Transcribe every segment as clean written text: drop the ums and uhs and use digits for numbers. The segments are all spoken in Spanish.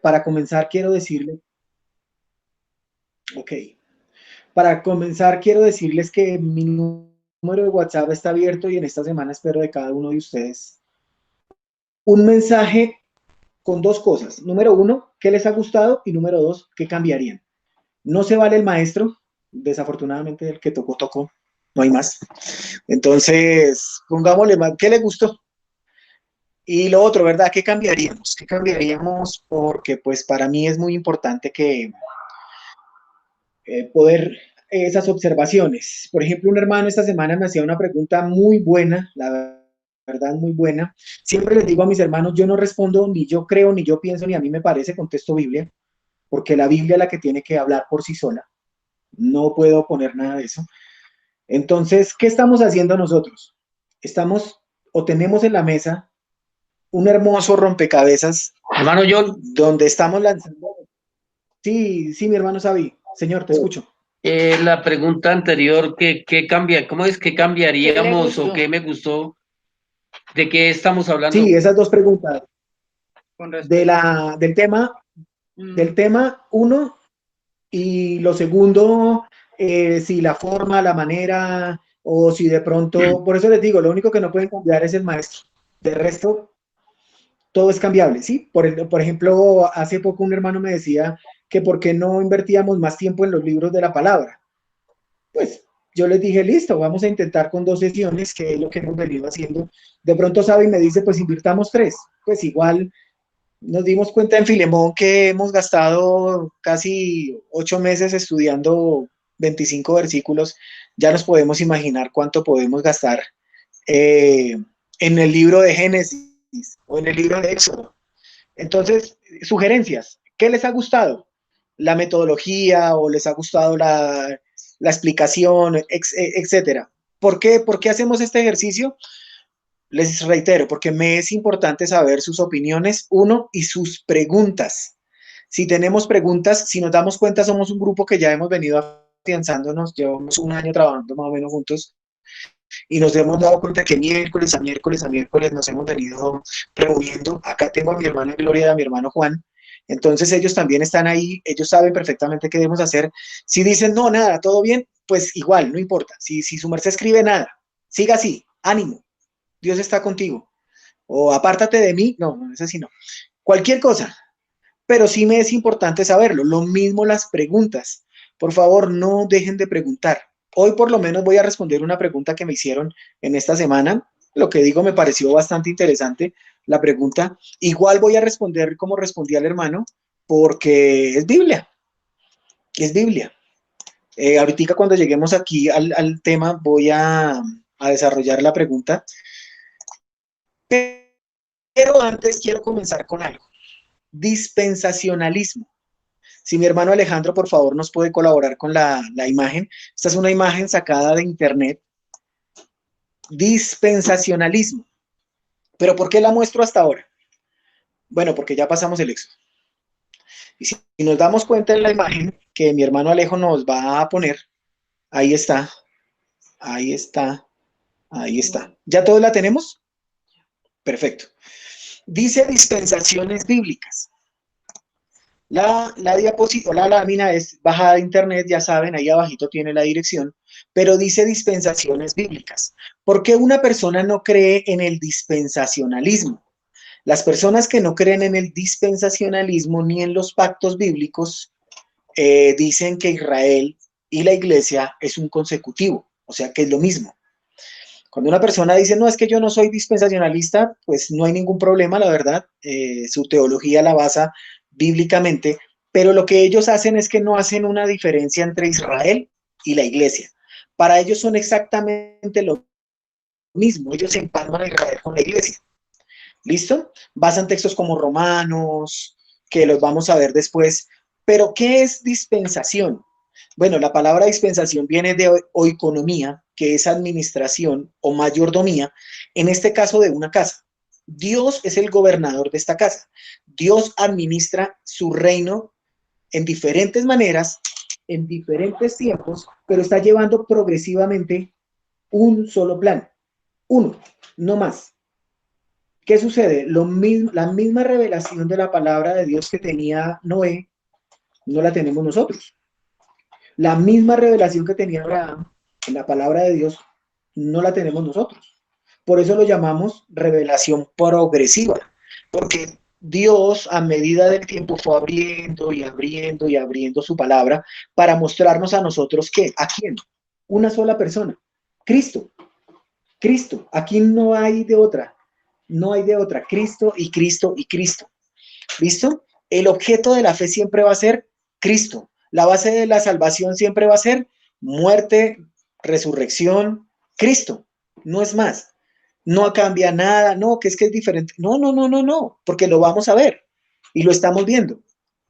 para comenzar quiero decirles, ok, para comenzar quiero decirles que mi número de WhatsApp está abierto y en esta semana espero de cada uno de ustedes un mensaje con dos cosas. Número uno, ¿qué les ha gustado? Y número dos, ¿qué cambiarían? No se vale el maestro, desafortunadamente el que tocó, tocó, no hay más. Entonces, pongámosle más, ¿qué le gustó? Y lo otro, ¿verdad? ¿Qué cambiaríamos? ¿Qué cambiaríamos? Porque pues para mí es muy importante que poder esas observaciones. Por ejemplo, un hermano esta semana me hacía una pregunta muy buena, la verdad muy buena. Siempre les digo a mis hermanos, yo no respondo ni yo creo, ni yo pienso, ni a mí me parece, contesto Biblia, porque la Biblia es la que tiene que hablar por sí sola. No puedo poner nada de eso. Entonces, ¿qué estamos haciendo nosotros? Estamos o tenemos en la mesa un hermoso rompecabezas Hermano John, donde estamos lanzando. Sí, sí, mi hermano Sabi. Señor, te escucho. la pregunta anterior, ¿qué cambia? ¿Cómo es que ¿Qué le cambiaríamos o qué gustó me gustó? ¿De qué estamos Sí, hablando? esas dos preguntas. con respecto? Del Mm, tema uno y lo segundo, si la forma, la manera o si de pronto, por eso les digo, lo único que no pueden cambiar es el maestro. De resto, todo es cambiable, ¿sí? Por ejemplo, hace poco un hermano me decía que por qué no invertíamos más tiempo en los libros de la palabra. Pues yo les dije, listo, vamos a intentar con 2 sesiones, que es lo que hemos venido haciendo. De pronto sabe y me dice, pues invirtamos 3. Pues igual nos dimos cuenta en Filemón que hemos gastado casi 8 meses estudiando 25 versículos. Ya nos podemos imaginar cuánto podemos gastar eh, en el libro de Génesis o en el libro de Éxodo. Entonces, sugerencias. ¿Qué les ha gustado? ¿La metodología o les ha gustado la explicación, etcétera? ¿Por qué hacemos este ejercicio? Les reitero, porque me es importante saber sus opiniones, uno, y sus preguntas. Si tenemos preguntas, si nos damos cuenta, somos un grupo que ya hemos venido afianzándonos, llevamos un año trabajando más o menos juntos, y nos hemos dado cuenta que miércoles a miércoles a miércoles nos hemos venido reuniendo. Acá tengo a mi hermana Gloria y a mi hermano Juan. Entonces ellos también están ahí, ellos saben perfectamente qué debemos hacer. Si dicen, no, nada, todo bien, pues igual, no importa. Si su merced escribe nada, siga así, ánimo, Dios está contigo. O apártate de mí, no, no es así, no. Cualquier cosa, pero sí me es importante saberlo. Lo mismo las preguntas. Por favor, no dejen de preguntar. Hoy por lo menos voy a responder una pregunta que me hicieron en esta semana. Lo que digo me pareció bastante interesante la pregunta. Igual voy a responder como respondí al hermano, porque es Biblia, es Biblia. Ahorita cuando lleguemos aquí al tema voy a desarrollar la pregunta, pero antes quiero comenzar con algo. Dispensacionalismo. Si mi hermano Alejandro, por favor, nos puede colaborar con la imagen. Esta es una imagen sacada de internet. Dispensacionalismo. ¿Pero por qué la muestro hasta ahora? Bueno, porque ya pasamos el éxodo. Y si nos damos cuenta en la imagen que mi hermano Alejo nos va a poner, ahí está, ahí está, ahí está. ¿Ya todos la tenemos? Perfecto. Dice dispensaciones bíblicas. La diapositiva, la lámina es bajada de internet, ya saben, ahí abajito tiene la dirección, pero dice dispensaciones bíblicas. ¿Por qué una persona no cree en el dispensacionalismo? Las personas que no creen en el dispensacionalismo ni en los pactos bíblicos dicen que Israel y la iglesia es un consecutivo, o sea que es lo mismo. Cuando una persona dice, no, es que yo no soy dispensacionalista, pues no hay ningún problema, la verdad. Su teología la basa bíblicamente, pero lo que ellos hacen es que no hacen una diferencia entre Israel y la iglesia. Para ellos son exactamente lo mismo, ellos se empalman a Israel con la iglesia. ¿Listo? Basan textos como Romanos, que los vamos a ver después. Pero, ¿qué es dispensación? Bueno, la palabra dispensación viene de oikonomía, que es administración o mayordomía, en este caso de una casa. Dios es el gobernador de esta casa. Dios administra su reino en diferentes maneras, en diferentes tiempos, pero está llevando progresivamente un solo plan. Uno, no más. ¿Qué sucede? La misma revelación de la palabra de Dios que tenía Noé, no la tenemos nosotros. La misma revelación que tenía Abraham en la palabra de Dios, no la tenemos nosotros. Por eso lo llamamos revelación progresiva, porque Dios a medida del tiempo fue abriendo y abriendo y abriendo su palabra para mostrarnos a nosotros que, ¿a quién? Una sola persona, Cristo. Cristo, aquí no hay de otra, no hay de otra, Cristo y Cristo y Cristo. ¿Listo? El objeto de la fe siempre va a ser Cristo. La base de la salvación siempre va a ser muerte, resurrección, Cristo. No es más. No cambia nada, no, que es diferente. No, no, no, no, no, porque lo vamos a ver y lo estamos viendo.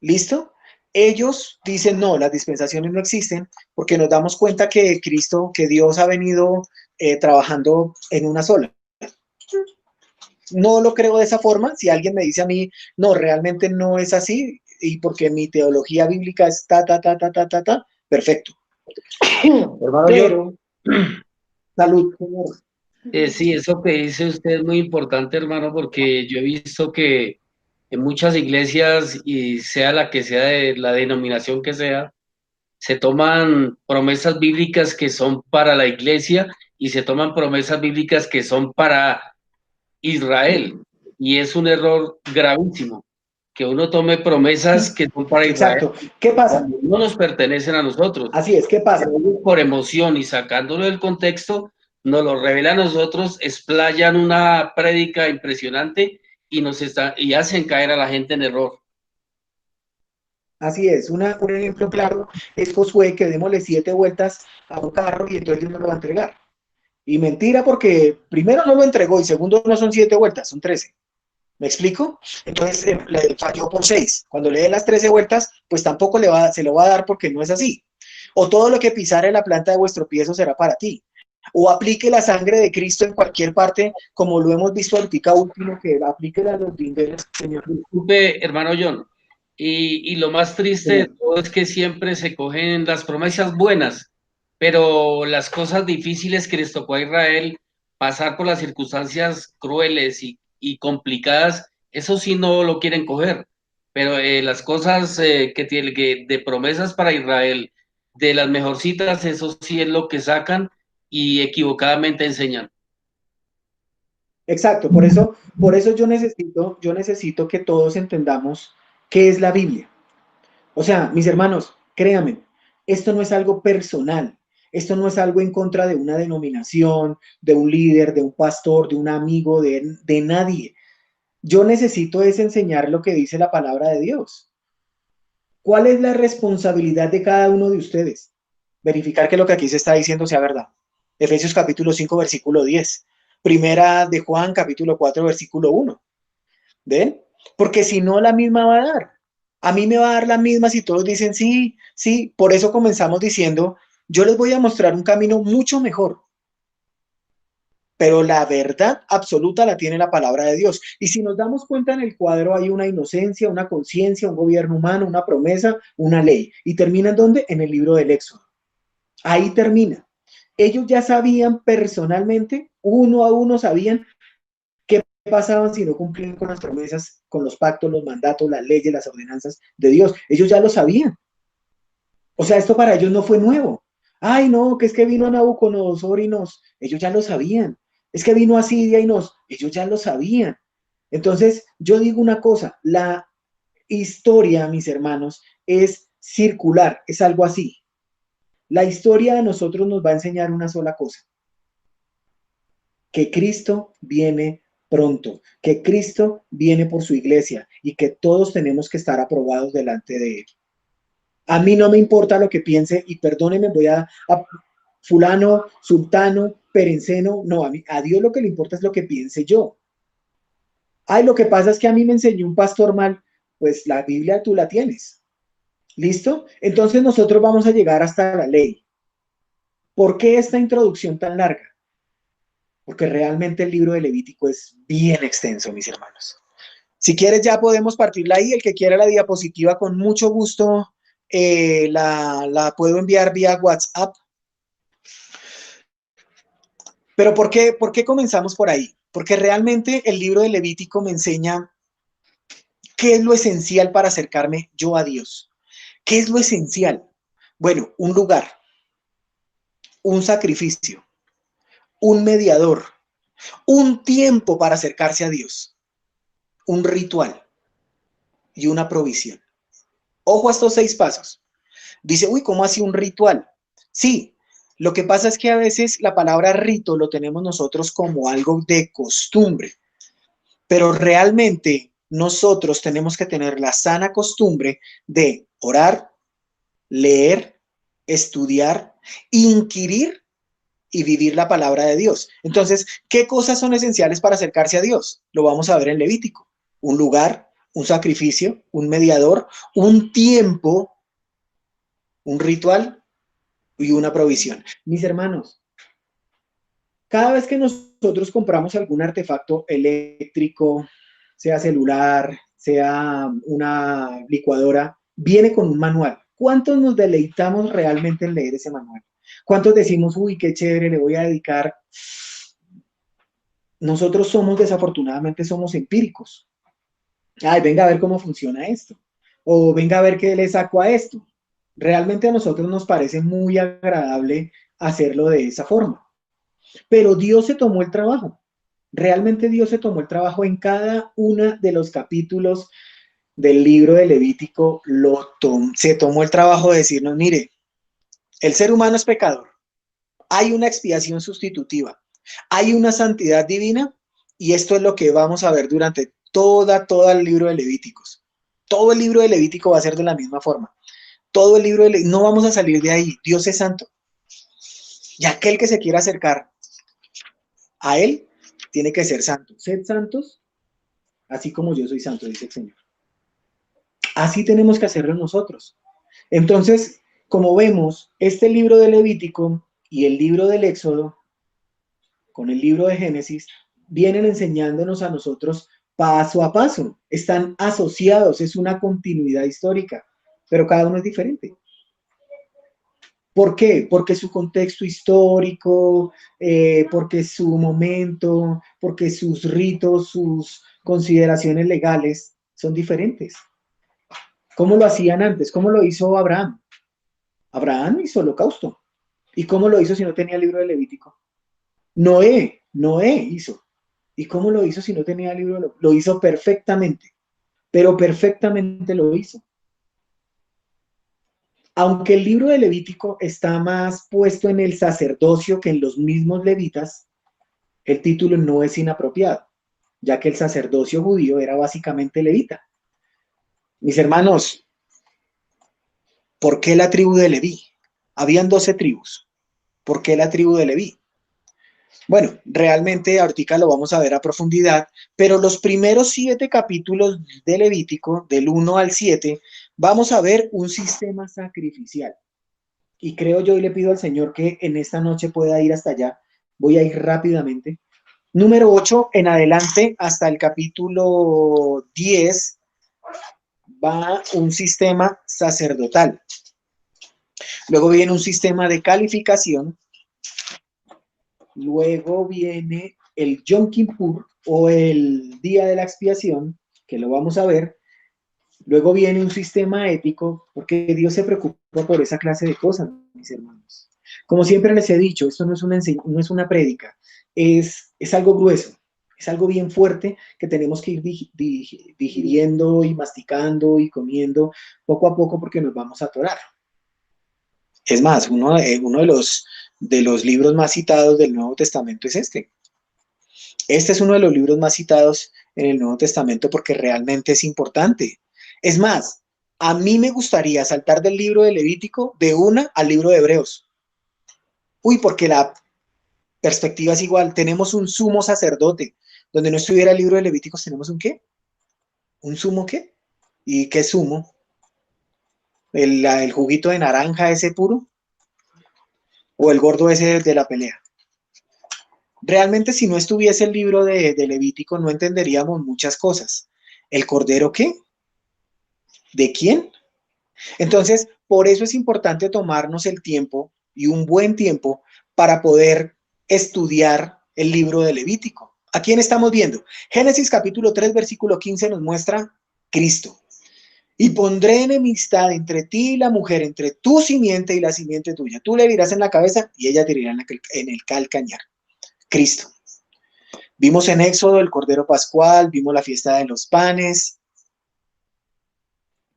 ¿Listo? Ellos dicen, no, las dispensaciones no existen porque nos damos cuenta que Cristo, que Dios ha venido trabajando en una sola. No lo creo de esa forma. Si alguien me dice a mí, no, realmente no es así, y porque mi teología bíblica es perfecto. Hermano, Pero, salud, señor. sí, eso que dice usted es muy importante, hermano, porque yo he visto que en muchas iglesias, y sea la que sea de la denominación que sea, se toman promesas bíblicas que son para la iglesia y se toman promesas bíblicas que son para Israel. Y es un error gravísimo, que uno tome promesas que son para Israel, Exacto. ¿Qué pasa? cuando no nos pertenecen a nosotros. Así es, ¿qué pasa? Por emoción y sacándolo del contexto, nos lo revela a nosotros, explayan una prédica impresionante y y hacen caer a la gente en error. Así es. Un ejemplo claro es Josué, que démosle 7 vueltas a un carro y entonces Dios no lo va a entregar. Y mentira, porque primero no lo entregó y segundo no son 7 vueltas, son 13. ¿Me explico? Entonces le falló por 6. Cuando le dé las 13 vueltas, pues tampoco se lo va a dar porque no es así. O todo lo que pisare la planta de vuestro pie, eso será para ti. O aplique la sangre de Cristo en cualquier parte, como lo hemos visto ahorita último, que aplique a los dinderos, Señor. Disculpe, hermano John, y lo más triste de Señor. todo es que siempre se cogen las promesas buenas, pero las cosas difíciles que les tocó a Israel, pasar por las circunstancias crueles y complicadas, eso sí no lo quieren coger, pero las cosas que tienen de promesas para Israel, de las mejorcitas, eso sí es lo que sacan y equivocadamente enseñan. Exacto, por eso yo necesito que todos entendamos qué es la Biblia. O sea, mis hermanos, créanme, esto no es algo personal, esto no es algo en contra de una denominación, de un líder, de un pastor, de un amigo, de nadie. Yo necesito es enseñar lo que dice la palabra de Dios. ¿Cuál es la responsabilidad de cada uno de ustedes? Verificar que lo que aquí se está diciendo sea verdad. Efesios capítulo 5, versículo 10. Primera de Juan, capítulo 4, versículo 1. ¿Ven? Porque si no, la misma va a dar. A mí me va a dar la misma si todos dicen sí, sí. Por eso comenzamos diciendo, yo les voy a mostrar un camino mucho mejor. Pero la verdad absoluta la tiene la palabra de Dios. Y si nos damos cuenta en el cuadro hay una inocencia, una conciencia, un gobierno humano, una promesa, una ley. ¿Y termina en dónde? En el libro del Éxodo. Ahí termina. Ellos ya sabían personalmente, uno a uno sabían qué pasaban si no cumplían con las promesas, con los pactos, los mandatos, las leyes, las ordenanzas de Dios. Ellos ya lo sabían. O sea, esto para ellos no fue nuevo. Ay, no, que es que vino Nabucodonosor y ellos ya lo sabían. Es que vino Asiria y ellos ya lo sabían. Entonces, yo digo una cosa, la historia, mis hermanos, es circular, es algo así. La historia de nosotros nos va a enseñar una sola cosa, que Cristo viene pronto, que Cristo viene por su iglesia y que todos tenemos que estar aprobados delante de él. A mí no me importa lo que piense y perdónenme, voy a fulano, sultano, perenceno, no, a Dios lo que le importa es lo que piense yo. Ay, lo que pasa es que a mí me enseñó un pastor mal, pues la Biblia tú la tienes. ¿Listo? Entonces nosotros vamos a llegar hasta la ley. ¿Por qué esta introducción tan larga? Porque realmente el libro de Levítico es bien extenso, mis hermanos. Si quieres ya podemos partirla ahí. El que quiera la diapositiva, con mucho gusto la puedo enviar vía WhatsApp. Pero ¿por qué comenzamos por ahí? Porque realmente el libro de Levítico me enseña qué es lo esencial para acercarme yo a Dios. ¿Qué es lo esencial? Bueno, un lugar, un sacrificio, un mediador, un tiempo para acercarse a Dios, un ritual y una provisión. Ojo a estos 6 pasos. Dice, uy, ¿cómo así un ritual? Sí, lo que pasa es que a veces la palabra rito lo tenemos nosotros como algo de costumbre, pero realmente nosotros tenemos que tener la sana costumbre de orar, leer, estudiar, inquirir y vivir la palabra de Dios. Entonces, ¿qué cosas son esenciales para acercarse a Dios? Lo vamos a ver en Levítico. Un lugar, un sacrificio, un mediador, un tiempo, un ritual y una provisión. Mis hermanos, cada vez que nosotros compramos algún artefacto eléctrico, sea celular, sea una licuadora, viene con un manual. ¿Cuántos nos deleitamos realmente en leer ese manual? ¿Cuántos decimos, uy, qué chévere, le voy a dedicar? Nosotros desafortunadamente, somos empíricos. Ay, venga a ver cómo funciona esto. O venga a ver qué le saco a esto. Realmente a nosotros nos parece muy agradable hacerlo de esa forma. Pero Dios se tomó el trabajo. Realmente Dios se tomó el trabajo en cada uno de los capítulos del libro de Levítico. Se tomó el trabajo de decirnos, mire, el ser humano es pecador. Hay una expiación sustitutiva. Hay una santidad divina. Y esto es lo que vamos a ver durante todo el libro de Levíticos. Todo el libro de Levítico va a ser de la misma forma. Todo el libro de Levítico, no vamos a salir de ahí. Dios es santo. Y aquel que se quiera acercar a él tiene que ser santo. Sed santos, así como yo soy santo, dice el Señor. Así tenemos que hacerlo nosotros. Entonces, como vemos, este libro de Levítico y el libro del Éxodo, con el libro de Génesis, vienen enseñándonos a nosotros paso a paso. Están asociados, es una continuidad histórica, pero cada uno es diferente. ¿Por qué? Porque su contexto histórico, porque su momento, porque sus ritos, sus consideraciones legales son diferentes. ¿Cómo lo hacían antes? ¿Cómo lo hizo Abraham? Abraham hizo holocausto. ¿Y cómo lo hizo si no tenía el libro de Levítico? Noé hizo. ¿Y cómo lo hizo si no tenía el libro? Lo hizo perfectamente, pero perfectamente lo hizo. Aunque el libro de Levítico está más puesto en el sacerdocio que en los mismos levitas, el título no es inapropiado, ya que el sacerdocio judío era básicamente levita. Mis hermanos, ¿por qué la tribu de Leví? Habían 12 tribus. ¿Por qué la tribu de Leví? Bueno, realmente ahorita lo vamos a ver a profundidad, pero los primeros 7 capítulos de Levítico, del 1 al 7, vamos a ver un sistema sacrificial. Y creo yo y le pido al Señor que en esta noche pueda ir hasta allá. Voy a ir rápidamente. Número 8 en adelante hasta el capítulo 10 va un sistema sacerdotal. Luego viene un sistema de calificación. Luego viene el Yom Kippur o el Día de la Expiación, que lo vamos a ver. Luego viene un sistema ético, porque Dios se preocupa por esa clase de cosas, mis hermanos. Como siempre les he dicho, esto no es una prédica, es algo grueso, es algo bien fuerte que tenemos que ir digiriendo y masticando y comiendo poco a poco porque nos vamos a atorar. Es más, uno de los libros más citados del Nuevo Testamento es este. Este es uno de los libros más citados en el Nuevo Testamento porque realmente es importante. Es más, a mí me gustaría saltar del libro de Levítico de una al libro de Hebreos. Uy, porque la perspectiva es igual. Tenemos un sumo sacerdote. Donde no estuviera el libro de Levíticos, ¿tenemos un qué? ¿Un sumo qué? ¿Y qué sumo? ¿El juguito de naranja ese puro? ¿O el gordo ese de la pelea? Realmente, si no estuviese el libro de Levítico, no entenderíamos muchas cosas. ¿El cordero qué? ¿De quién? Entonces, por eso es importante tomarnos el tiempo y un buen tiempo para poder estudiar el libro de Levítico. ¿A quién estamos viendo? Génesis capítulo 3, versículo 15 nos muestra Cristo. Y pondré enemistad entre ti y la mujer, entre tu simiente y la simiente tuya. Tú le herirás en la cabeza y ella te herirá en el calcañar. Cristo. Vimos en Éxodo el Cordero Pascual, vimos la fiesta de los panes.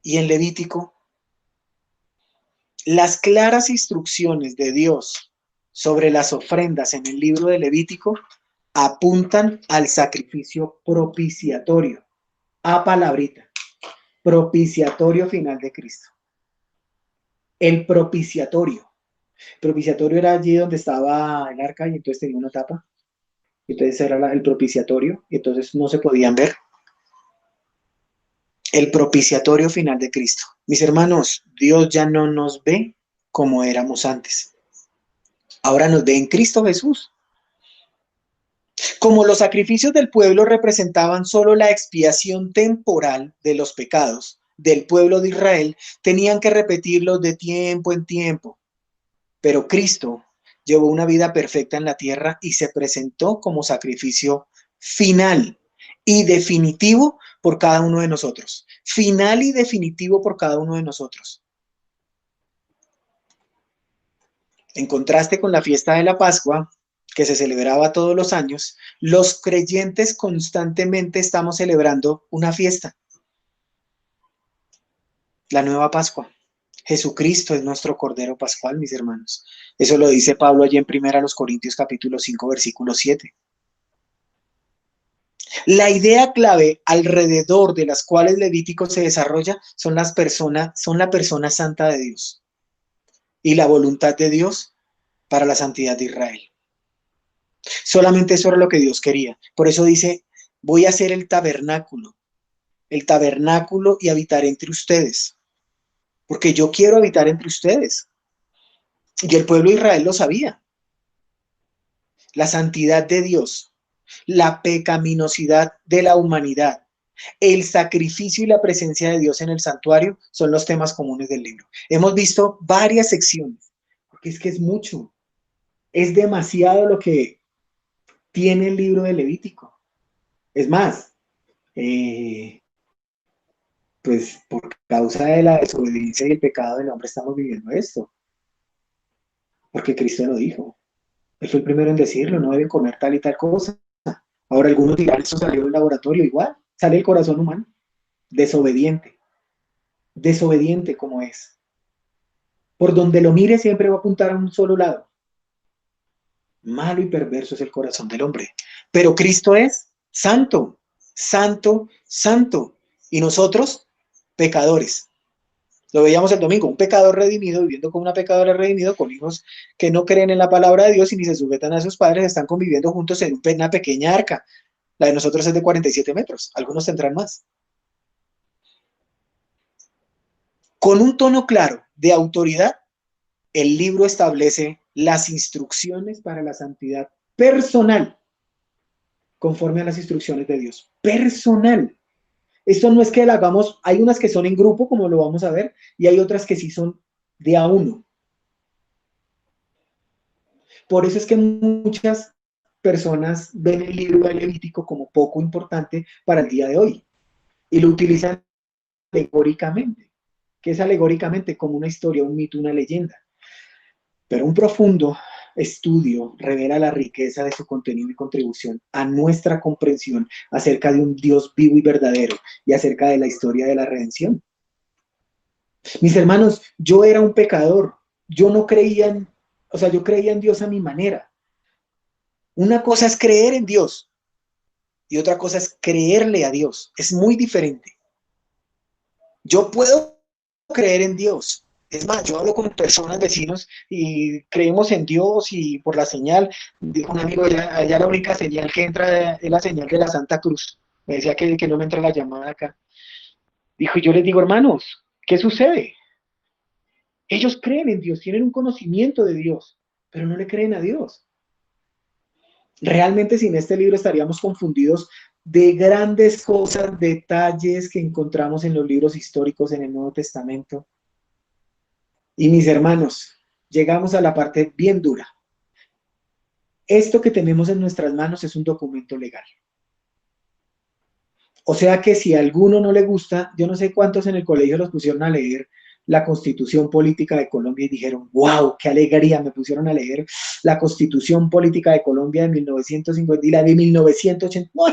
Y en Levítico, las claras instrucciones de Dios sobre las ofrendas en el libro de Levítico apuntan al sacrificio propiciatorio, a palabrita, propiciatorio final de Cristo. El propiciatorio. Propiciatorio era allí donde estaba el arca y entonces tenía una tapa. Entonces era el propiciatorio y entonces no se podían ver. El propiciatorio final de Cristo. Mis hermanos, Dios ya no nos ve como éramos antes. Ahora nos ve en Cristo Jesús. Como los sacrificios del pueblo representaban solo la expiación temporal de los pecados del pueblo de Israel, tenían que repetirlos de tiempo en tiempo. Pero Cristo llevó una vida perfecta en la tierra y se presentó como sacrificio final y definitivo por cada uno de nosotros. Final y definitivo por cada uno de nosotros. En contraste con la fiesta de la Pascua, que se celebraba todos los años, los creyentes constantemente estamos celebrando una fiesta. La nueva Pascua. Jesucristo es nuestro Cordero Pascual, mis hermanos. Eso lo dice Pablo allí en 1 Corintios capítulo 5, versículo 7. La idea clave alrededor de las cuales Levítico se desarrolla son la persona santa de Dios y la voluntad de Dios para la santidad de Israel. Solamente eso era lo que Dios quería. Por eso dice, voy a hacer el tabernáculo y habitar entre ustedes. Porque yo quiero habitar entre ustedes. Y el pueblo de Israel lo sabía. La santidad de Dios, la pecaminosidad de la humanidad, el sacrificio y la presencia de Dios en el santuario son los temas comunes del libro. Hemos visto varias secciones, porque es que es mucho. Es demasiado lo que tiene el libro de Levítico. Es más, pues por causa de la desobediencia y el pecado del hombre estamos viviendo esto. Porque Cristo lo dijo. Él fue el primero en decirlo, no deben comer tal y tal cosa. Ahora algunos dirán, eso salió del laboratorio, igual, sale el corazón humano, desobediente como es. Por donde lo mire siempre va a apuntar a un solo lado. Malo y perverso es el corazón del hombre. Pero Cristo es santo, santo, santo. Y nosotros, pecadores. Lo veíamos el domingo, un pecador redimido, viviendo con una pecadora redimido, con hijos que no creen en la palabra de Dios y ni se sujetan a sus padres, están conviviendo juntos en una pequeña arca. La de nosotros es de 47 metros, algunos tendrán más. Con un tono claro de autoridad, el libro establece las instrucciones para la santidad personal, conforme a las instrucciones de Dios. Personal. Esto no es que la hagamos, hay unas que son en grupo, como lo vamos a ver, y hay otras que sí son de a uno. Por eso es que muchas personas ven el libro de Levítico como poco importante para el día de hoy y lo utilizan alegóricamente. ¿Qué es alegóricamente? Como una historia, un mito, una leyenda. Pero un profundo estudio revela la riqueza de su contenido y contribución a nuestra comprensión acerca de un Dios vivo y verdadero y acerca de la historia de la redención. Mis hermanos, yo era un pecador, yo no creía en, yo creía en Dios a mi manera. Una cosa es creer en Dios y otra cosa es creerle a Dios. Es muy diferente. Yo puedo creer en Dios. Es más, yo hablo con personas, vecinos, y creemos en Dios y por la señal, dijo un amigo, allá la única señal que entra es la señal de la Santa Cruz. Me decía que no me entra la llamada acá. Dijo, yo les digo, hermanos, ¿qué sucede? Ellos creen en Dios, tienen un conocimiento de Dios, pero no le creen a Dios. Realmente sin este libro estaríamos confundidos de grandes cosas, detalles que encontramos en los libros históricos en el Nuevo Testamento. Y mis hermanos, llegamos a la parte bien dura. esto que tenemos en nuestras manos es un documento legal. O sea que si a alguno no le gusta, yo no sé cuántos en el colegio los pusieron a leer la Constitución Política de Colombia y dijeron, wow, qué alegría, me pusieron a leer la Constitución Política de Colombia de 1950 y la de 1980, no,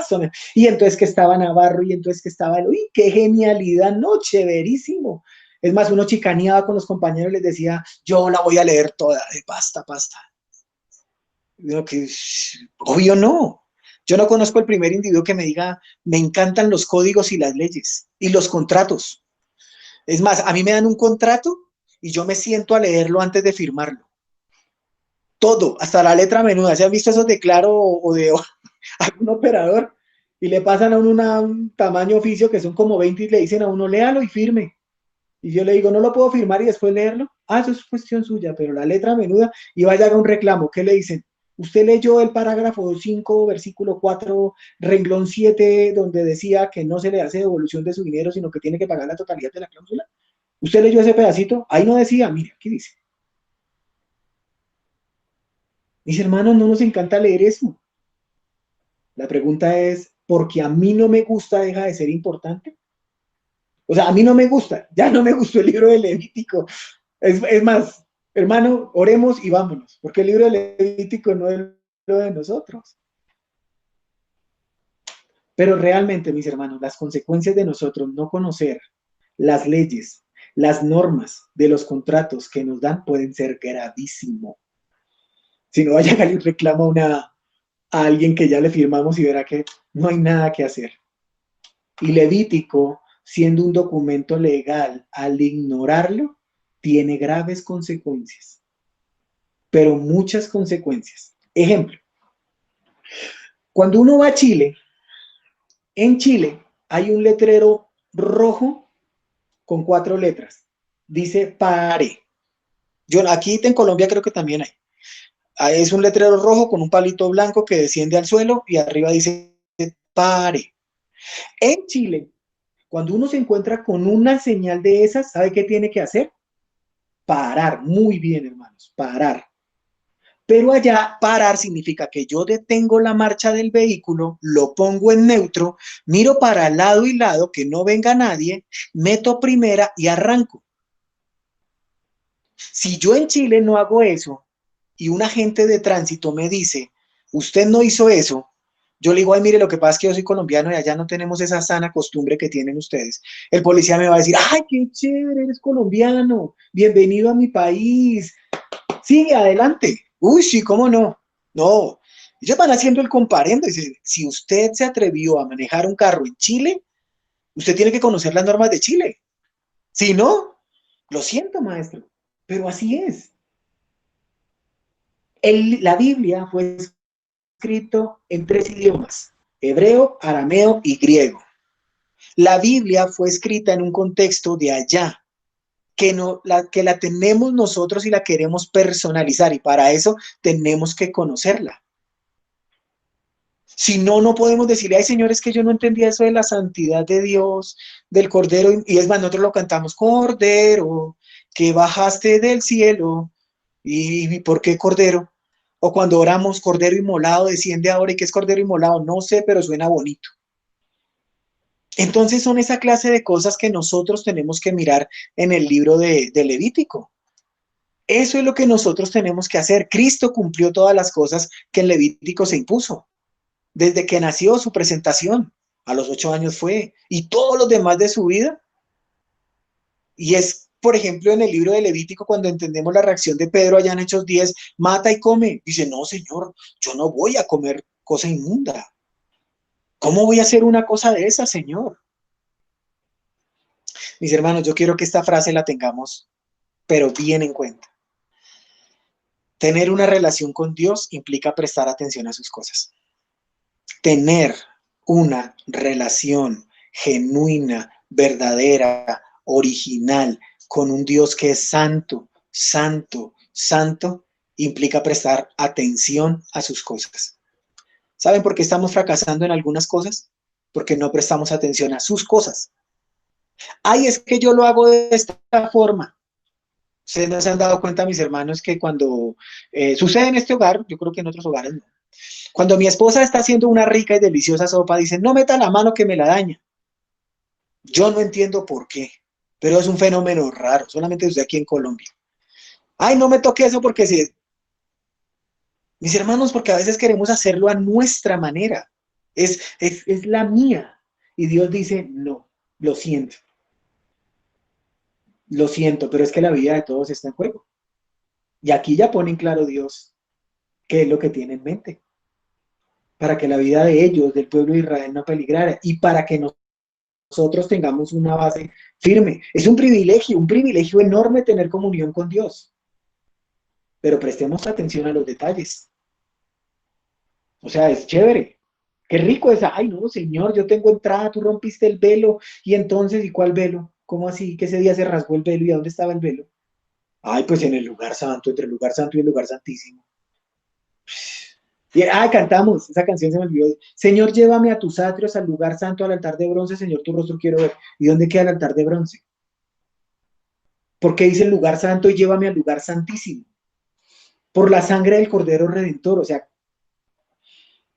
y entonces que estaba Navarro y entonces que estaba, uy, qué genialidad, no, chéverísimo. Es más, uno chicaneaba con los compañeros y les decía, yo la voy a leer toda, basta, basta. Digo que, obvio no. Yo no conozco el primer individuo que me diga, me encantan los códigos y las leyes y los contratos. Es más, a mí me dan un contrato y yo me siento a leerlo antes de firmarlo. Todo, hasta la letra menuda. ¿Se han visto esos de Claro o de algún operador? Y le pasan a uno un tamaño oficio que son como 20 y le dicen a uno, léalo y firme. Y yo le digo, no lo puedo firmar y después leerlo. Ah, eso es cuestión suya, pero la letra menuda y vaya a haga un reclamo. ¿Qué le dicen? Usted leyó el parágrafo 5, versículo 4, renglón 7, donde decía que no se le hace devolución de su dinero, sino que tiene que pagar la totalidad de la cláusula. ¿Usted leyó ese pedacito? Ahí no decía, mire, aquí dice. Mis hermanos, no nos encanta leer eso. La pregunta es, ¿porque a mí no me gusta deja de ser importante? O sea, a mí no me gusta, ya no me gustó el libro de Levítico. Es más, hermano, oremos y vámonos, porque el libro de Levítico no es lo de nosotros. Pero realmente, mis hermanos, las consecuencias de nosotros no conocer las leyes, las normas de los contratos que nos dan pueden ser gravísimos. Si no, vaya a ir reclama a alguien que ya le firmamos y verá que no hay nada que hacer. Y Levítico, siendo un documento legal, al ignorarlo, tiene graves consecuencias, pero muchas consecuencias. Ejemplo, cuando uno va a Chile, en Chile hay un letrero rojo con 4 letras. Dice pare. Yo aquí en Colombia creo que también hay. Es un letrero rojo con un palito blanco que desciende al suelo y arriba dice pare. En Chile, cuando uno se encuentra con una señal de esas, ¿sabe qué tiene que hacer? Parar. Muy bien, hermanos, parar. Pero allá parar significa que yo detengo la marcha del vehículo, lo pongo en neutro, miro para lado y lado, que no venga nadie, meto primera y arranco. Si yo en Chile no hago eso y un agente de tránsito me dice, usted no hizo eso, yo le digo, ay, mire, lo que pasa es que yo soy colombiano y allá no tenemos esa sana costumbre que tienen ustedes. El policía me va a decir, ay, qué chévere, eres colombiano, bienvenido a mi país, sigue adelante. Uy, sí, ¿cómo no? No, ellos van haciendo el comparendo. Dice, si usted se atrevió a manejar un carro en Chile, usted tiene que conocer las normas de Chile. Si no, lo siento, maestro, pero así es. La Biblia fue escrito en 3 idiomas, hebreo, arameo y griego. La Biblia fue escrita en un contexto de allá, que la tenemos nosotros y la queremos personalizar, y para eso tenemos que conocerla. Si no, no podemos decirle, ay, Señor, es que yo no entendía eso de la santidad de Dios, del Cordero, y es más, nosotros lo cantamos, Cordero, que bajaste del cielo, y ¿por qué Cordero? O cuando oramos, Cordero inmolado, desciende ahora, ¿y qué es Cordero inmolado? No sé, pero suena bonito. Entonces son esa clase de cosas que nosotros tenemos que mirar en el libro de Levítico. Eso es lo que nosotros tenemos que hacer. Cristo cumplió todas las cosas que en Levítico se impuso. Desde que nació, su presentación, a los 8 años fue, y todos los demás de su vida. Y es, por ejemplo, en el libro de Levítico, cuando entendemos la reacción de Pedro allá en Hechos 10, mata y come. Dice, no, Señor, yo no voy a comer cosa inmunda. ¿Cómo voy a hacer una cosa de esa, Señor? Mis hermanos, yo quiero que esta frase la tengamos, pero bien en cuenta. Tener una relación con Dios implica prestar atención a sus cosas. Tener una relación genuina, verdadera, original, con un Dios que es santo, santo, santo, implica prestar atención a sus cosas. ¿Saben por qué estamos fracasando en algunas cosas? Porque no prestamos atención a sus cosas. Ay, es que yo lo hago de esta forma. Ustedes no se han dado cuenta, mis hermanos, que cuando sucede en este hogar, yo creo que en otros hogares no. Cuando mi esposa está haciendo una rica y deliciosa sopa, dice, no meta la mano que me la daña. Yo no entiendo por qué, pero es un fenómeno raro, solamente usted aquí en Colombia. Ay, no me toque eso porque si... Mis hermanos, porque a veces queremos hacerlo a nuestra manera. Es la mía. Y Dios dice, no, lo siento, pero es que la vida de todos está en juego. Y aquí ya pone en claro Dios qué es lo que tiene en mente. Para que la vida de ellos, del pueblo de Israel, no peligrara. Y para que nosotros tengamos una base firme. Es un privilegio enorme tener comunión con Dios. Pero prestemos atención a los detalles. O sea, es chévere. Qué rico es. Ay, no, Señor, yo tengo entrada, tú rompiste el velo. Y entonces, ¿y cuál velo? ¿Cómo así? Que ese día se rasgó el velo. ¿Y a dónde estaba el velo? Ay, pues en el lugar santo, entre el lugar santo y el lugar santísimo. Y, cantamos, esa canción se me olvidó. Señor, llévame a tus atrios, al lugar santo, al altar de bronce, Señor, tu rostro quiero ver. ¿Y dónde queda el altar de bronce? ¿Por qué dice el lugar santo y llévame al lugar santísimo? Por la sangre del Cordero Redentor, o sea,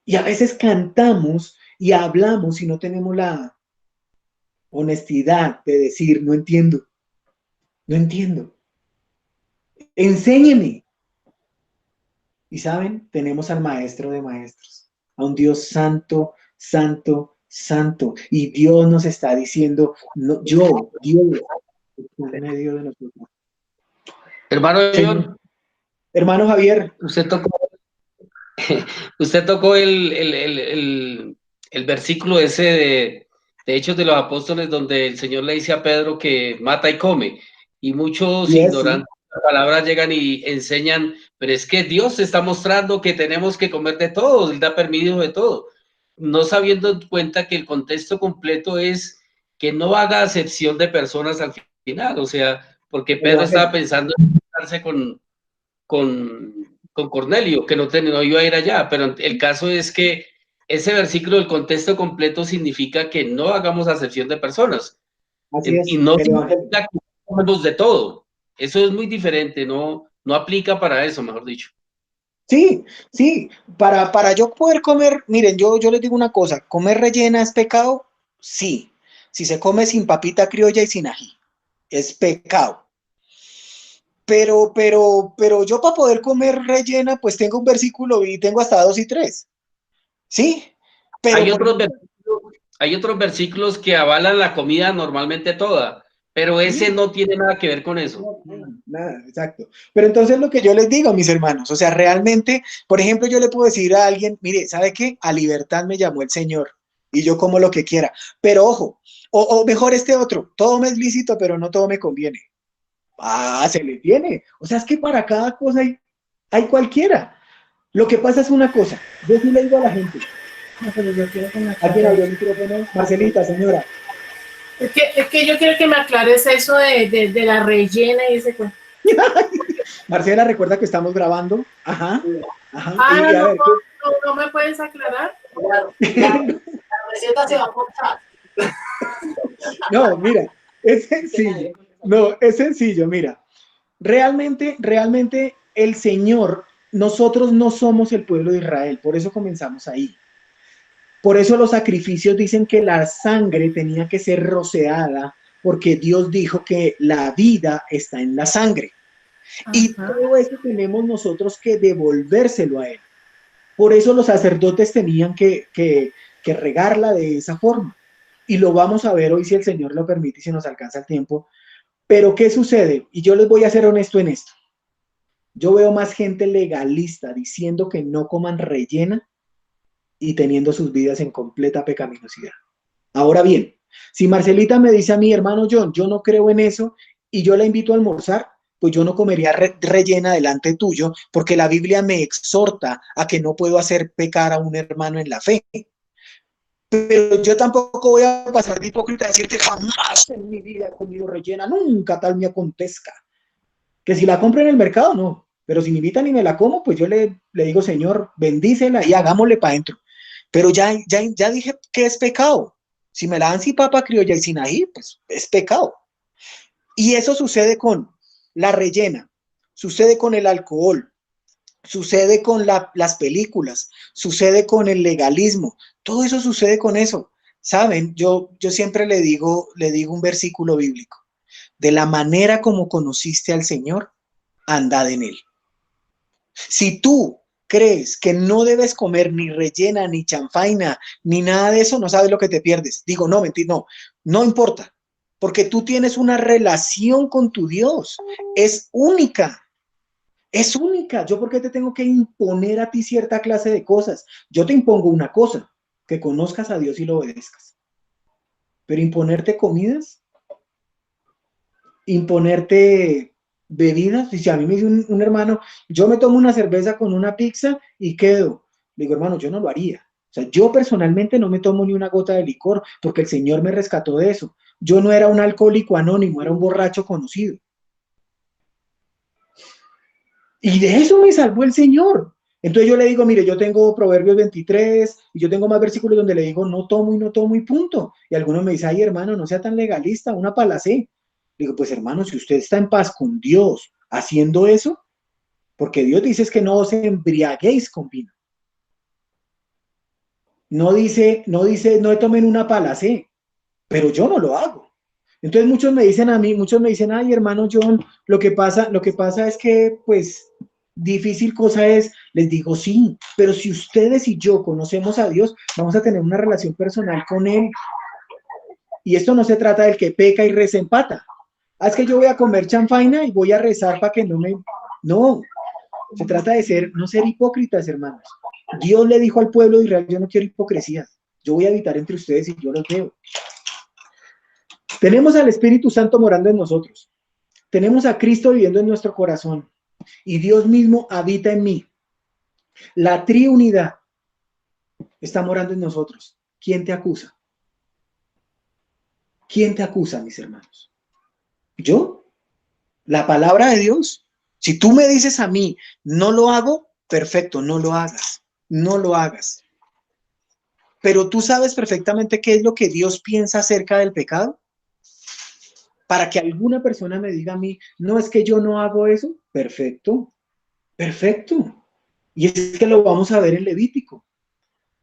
y a veces cantamos y hablamos y no tenemos la honestidad de decir, no entiendo, no entiendo. Enséñeme. Y saben, tenemos al Maestro de Maestros, a un Dios santo, santo, santo. Y Dios nos está diciendo, no, Dios, está en medio de nosotros. Hermano Señor, John, hermano Javier. usted tocó el versículo ese de Hechos de los Apóstoles donde el Señor le dice a Pedro que mata y come. Y muchos Yes, sí. ignorantes de la palabra llegan y enseñan, pero es que Dios está mostrando que tenemos que comer de todo, Él da permiso de todo. No sabiendo en cuenta que el contexto completo es que no haga acepción de personas al final. O sea, porque Pedro estaba pensando en juntarse con Cornelio, que no iba a ir allá, pero el caso es que ese versículo, el contexto completo significa que no hagamos acepción de personas. Así Y es, no el Evangelio. significa que comemos de todo. Eso es muy diferente, no aplica para eso, mejor dicho. Sí, sí, para yo poder comer, miren, yo les digo una cosa, ¿comer rellena es pecado? Sí, si se come sin papita criolla y sin ají, es pecado. Pero yo para poder comer rellena, pues tengo un versículo y tengo hasta 2 y 3, ¿sí? Pero Hay por otros, ejemplo, hay otros versículos que avalan la comida normalmente toda, pero ese sí, no tiene nada que ver con eso. nada, exacto. Pero entonces lo que yo les digo, mis hermanos, o sea, realmente, por ejemplo, yo le puedo decir a alguien, mire, ¿sabe qué? A libertad me llamó el Señor y yo como lo que quiera. Pero ojo, o mejor este otro, todo me es lícito, pero no todo me conviene. Se le tiene. O sea, es que para cada cosa hay cualquiera. Lo que pasa es una cosa, yo sí le digo a la gente. No, pero yo quiero que me ¿Alguien abrió aclares. el micrófono? Marcelita, señora. Es que yo quiero que me aclares eso de la rellena y ese cuento. Marcela, recuerda que estamos grabando. Ajá. Ajá. Ah, Y a ver, no me puedes aclarar. Claro, la receta se va a cortar. no, mira, es sencillo. No, es sencillo, mira. Realmente el Señor, nosotros no somos el pueblo de Israel, por eso comenzamos ahí. Por eso los sacrificios dicen que la sangre tenía que ser rociada, porque Dios dijo que la vida está en la sangre. Y Ajá. todo eso tenemos nosotros que devolvérselo a Él. Por eso los sacerdotes tenían que regarla de esa forma. Y lo vamos a ver hoy si el Señor lo permite y si nos alcanza el tiempo. Pero ¿qué sucede? Y yo les voy a ser honesto en esto. Yo veo más gente legalista diciendo que no coman rellena y teniendo sus vidas en completa pecaminosidad. Ahora bien, si Marcelita me dice a mi hermano John, yo no creo en eso y yo la invito a almorzar, pues yo no comería rellena delante tuyo, porque la Biblia me exhorta a que no puedo hacer pecar a un hermano en la fe. Pero yo tampoco voy a pasar de hipócrita a decirte jamás en mi vida he comido rellena, nunca tal me acontezca. Que si la compro en el mercado, no. Pero si me invitan y me la como, pues yo le digo, Señor, bendícela y hagámosle para adentro. Pero ya dije que es pecado. Si me la dan sin papa criolla y sin ají, pues es pecado. Y eso sucede con la rellena. Sucede con el alcohol, sucede con las películas, sucede con el legalismo, todo eso sucede con eso. Saben, yo siempre le digo un versículo bíblico: de la manera como conociste al Señor, andad en él. Si tú crees que no debes comer ni rellena, ni chanfaina, ni nada de eso, no sabes lo que te pierdes. Digo, no, mentir, no importa, porque tú tienes una relación con tu Dios, es única. Es única. ¿Yo por qué te tengo que imponer a ti cierta clase de cosas? Yo te impongo una cosa: que conozcas a Dios y lo obedezcas. Pero imponerte comidas, imponerte bebidas. Si a mí me dice un hermano, yo me tomo una cerveza con una pizza y quedo. Le digo, hermano, yo no lo haría. O sea, yo personalmente no me tomo ni una gota de licor porque el Señor me rescató de eso. Yo no era un alcohólico anónimo, era un borracho conocido. Y de eso me salvó el Señor. Entonces yo le digo, mire, yo tengo Proverbios 23 y yo tengo más versículos donde le digo, no tomo y no tomo y punto. Y algunos me dicen, ay, hermano, no sea tan legalista, una palacé. Digo, pues hermano, si usted está en paz con Dios haciendo eso, porque Dios dice es que no os embriaguéis con vino. No dice, no tomen una palacé, pero yo no lo hago. Entonces muchos me dicen a mí, muchos me dicen, ay, hermano John, lo que pasa es que, pues, difícil cosa es. Les digo, sí, pero si ustedes y yo conocemos a Dios, vamos a tener una relación personal con Él. Y esto no se trata del que peca y reza empata. Ah, es que yo voy a comer chanfaina y voy a rezar para que no me... No, se trata de no ser hipócritas, hermanos. Dios le dijo al pueblo de Israel, yo no quiero hipocresía. Yo voy a habitar entre ustedes y yo los veo. Tenemos al Espíritu Santo morando en nosotros. Tenemos a Cristo viviendo en nuestro corazón. Y Dios mismo habita en mí. La triunidad está morando en nosotros. ¿Quién te acusa? ¿Quién te acusa, mis hermanos? ¿Yo? ¿La palabra de Dios? Si tú me dices a mí, no lo hago, perfecto, no lo hagas. No lo hagas. Pero tú sabes perfectamente qué es lo que Dios piensa acerca del pecado. Para que alguna persona me diga a mí, no, es que yo no hago eso, perfecto, perfecto. Y es que lo vamos a ver en Levítico.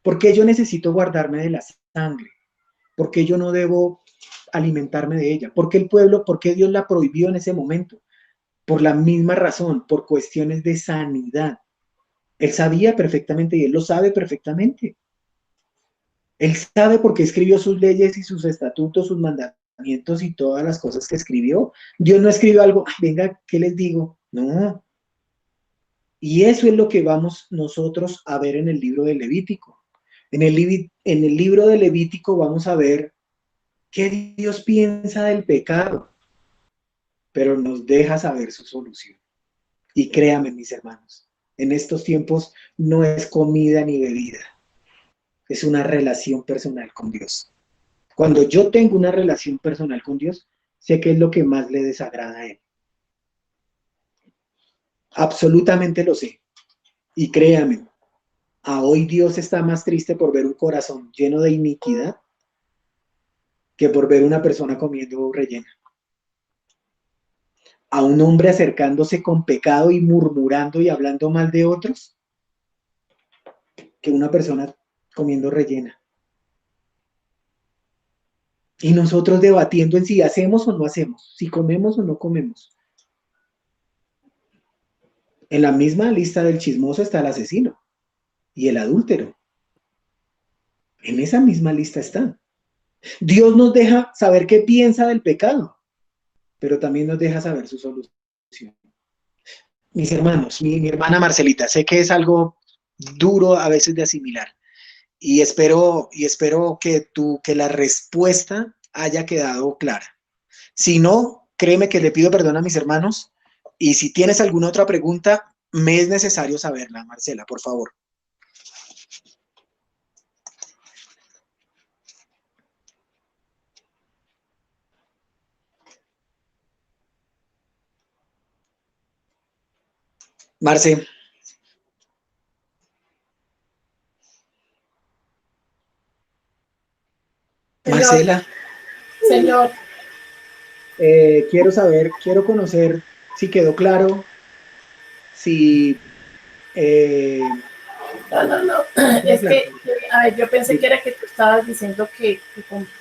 ¿Por qué yo necesito guardarme de la sangre? ¿Por qué yo no debo alimentarme de ella? ¿Por qué el pueblo, por qué Dios la prohibió en ese momento? Por la misma razón, por cuestiones de sanidad. Él sabía perfectamente y él lo sabe perfectamente. Él sabe por qué escribió sus leyes y sus estatutos, sus mandamientos y todas las cosas que escribió. Dios no escribió algo, venga, ¿qué les digo? No. Y eso es lo que vamos nosotros a ver en el libro de Levítico. En el libro de Levítico vamos a ver qué Dios piensa del pecado, pero nos deja saber su solución. Y créanme, mis hermanos, en estos tiempos no es comida ni bebida, es una relación personal con Dios. Cuando yo tengo una relación personal con Dios, sé qué es lo que más le desagrada a Él. Absolutamente lo sé. Y créanme, a hoy Dios está más triste por ver un corazón lleno de iniquidad que por ver una persona comiendo rellena. A un hombre acercándose con pecado y murmurando y hablando mal de otros, que una persona comiendo rellena. Y nosotros debatiendo en si hacemos o no hacemos, si comemos o no comemos. En la misma lista del chismoso está el asesino y el adúltero. En esa misma lista está. Dios nos deja saber qué piensa del pecado, pero también nos deja saber su solución. Mis hermanos, mi hermana Marcelita, sé que es algo duro a veces de asimilar y espero que la respuesta haya quedado clara. Si no, créeme que le pido perdón a mis hermanos y si tienes alguna otra pregunta, me es necesario saberla, Marcela, por favor. Marce. Marcela. Señor. Quiero conocer si quedó claro, si... No. Es que, a ver, yo pensé que era que tú estabas diciendo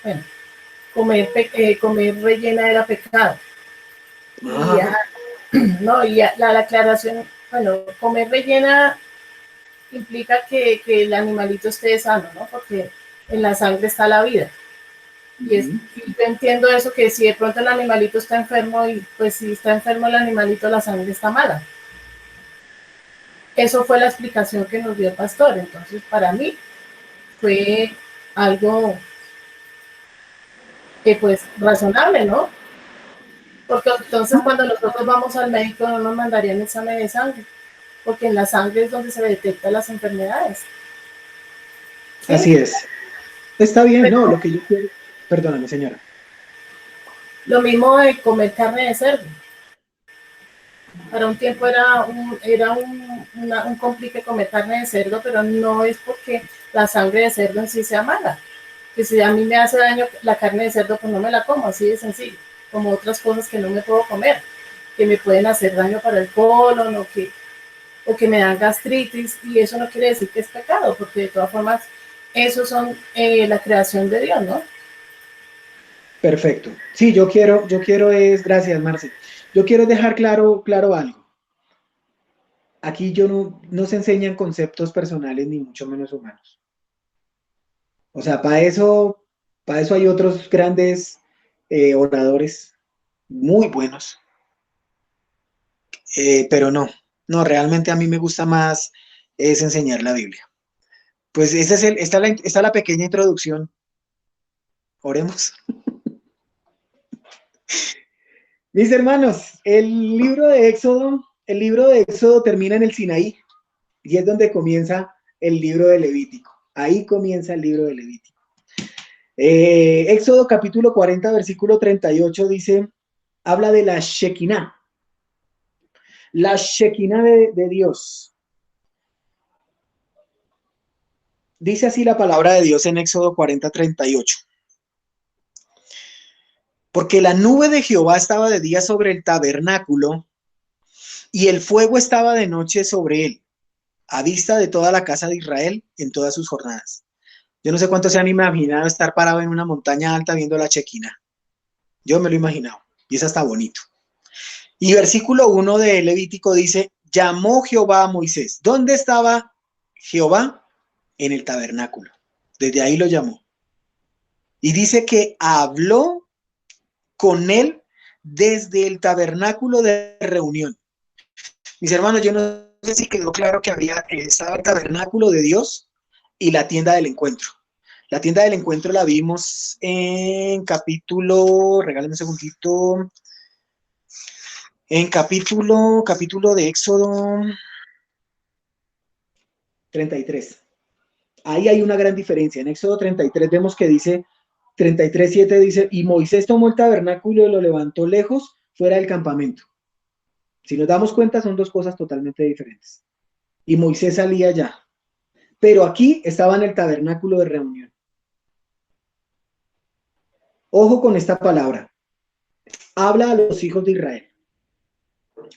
bueno, comer rellena era pecado. Y Ah, no, y la aclaración, bueno, comer rellena implica que el animalito esté sano, ¿no? Porque en la sangre está la vida. Y yo entiendo eso, que si de pronto el animalito está enfermo, y pues si está enfermo el animalito, la sangre está mala. Eso fue la explicación que nos dio el pastor. Entonces, para mí fue algo que pues razonable, ¿no? Porque entonces cuando nosotros vamos al médico no nos mandarían examen de sangre, porque en la sangre es donde se detectan las enfermedades. ¿Sí? así es. Está bien, no, Pero lo que yo quiero... Perdóname, señora. lo mismo de comer carne de cerdo. Para un tiempo era un complique comer carne de cerdo, pero no es porque la sangre de cerdo en sí sea mala. Que si a mí me hace daño la carne de cerdo, pues no me la como, así de sencillo. Como otras cosas que no me puedo comer, que me pueden hacer daño para el colon o que me dan gastritis, y eso no quiere decir que es pecado, porque de todas formas, esos son la creación de Dios, ¿no? Perfecto. Sí, gracias, Marce. Yo quiero dejar claro algo. Aquí no se enseñan conceptos personales ni mucho menos humanos. O sea, para eso hay otros grandes oradores muy buenos. Pero no, realmente a mí me gusta más es enseñar la Biblia. Pues esta es la pequeña introducción. Oremos. Mis hermanos, el libro de Éxodo termina en el Sinaí y es donde comienza el libro de Levítico. Ahí comienza el libro de Levítico. Éxodo capítulo 40, versículo 38 dice, habla de la Shekinah de Dios. Dice así la palabra de Dios en Éxodo 40, 38. Porque la nube de Jehová estaba de día sobre el tabernáculo y el fuego estaba de noche sobre él, a vista de toda la casa de Israel en todas sus jornadas. Yo no sé cuántos se han imaginado estar parado en una montaña alta viendo la Shekinah. Yo me lo he imaginado y eso está bonito. Y versículo 1 de Levítico dice, llamó Jehová a Moisés. ¿Dónde estaba Jehová? En el tabernáculo. Desde ahí lo llamó. Y dice que habló con él desde el tabernáculo de reunión. Mis hermanos, yo no sé si quedó claro que estaba el tabernáculo de Dios y la tienda del encuentro. La tienda del encuentro la vimos en regálame un segundito, en capítulo de Éxodo 33. Ahí hay una gran diferencia. En Éxodo 33 vemos que dice, 33:7 dice, y Moisés tomó el tabernáculo y lo levantó lejos, fuera del campamento. Si nos damos cuenta, son dos cosas totalmente diferentes. Y Moisés salía allá. Pero aquí estaba en el tabernáculo de reunión. Ojo con esta palabra. Habla a los hijos de Israel.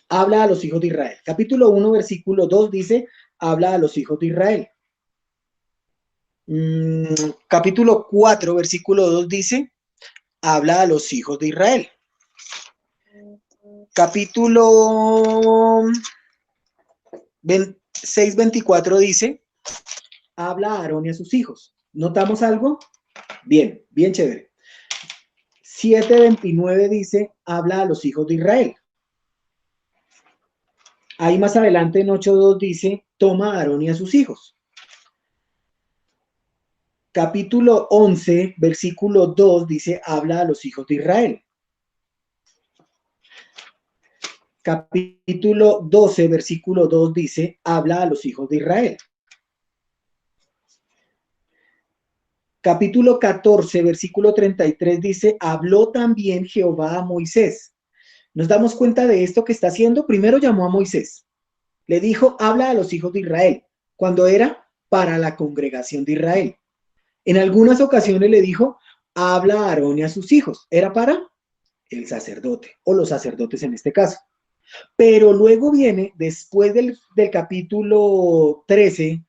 Habla a los hijos de Israel. Capítulo 1, versículo 2 dice, habla a los hijos de Israel. Capítulo 4, versículo 2 dice, habla a los hijos de Israel. Capítulo 6:24 dice, habla a Aarón y a sus hijos. ¿Notamos algo? Bien, bien chévere. 7:29 dice, habla a los hijos de Israel. Ahí más adelante en 8:2 dice, toma a Aarón y a sus hijos. Capítulo 11, versículo 2 dice, habla a los hijos de Israel. Capítulo 12, versículo 2 dice, habla a los hijos de Israel. Capítulo 14, versículo 33 dice, habló también Jehová a Moisés. Nos damos cuenta de esto que está haciendo. Primero llamó a Moisés. Le dijo, habla a los hijos de Israel, cuando era para la congregación de Israel. En algunas ocasiones le dijo, habla a Aarón y a sus hijos. Era para el sacerdote, o los sacerdotes en este caso. Pero luego viene, después del capítulo 13,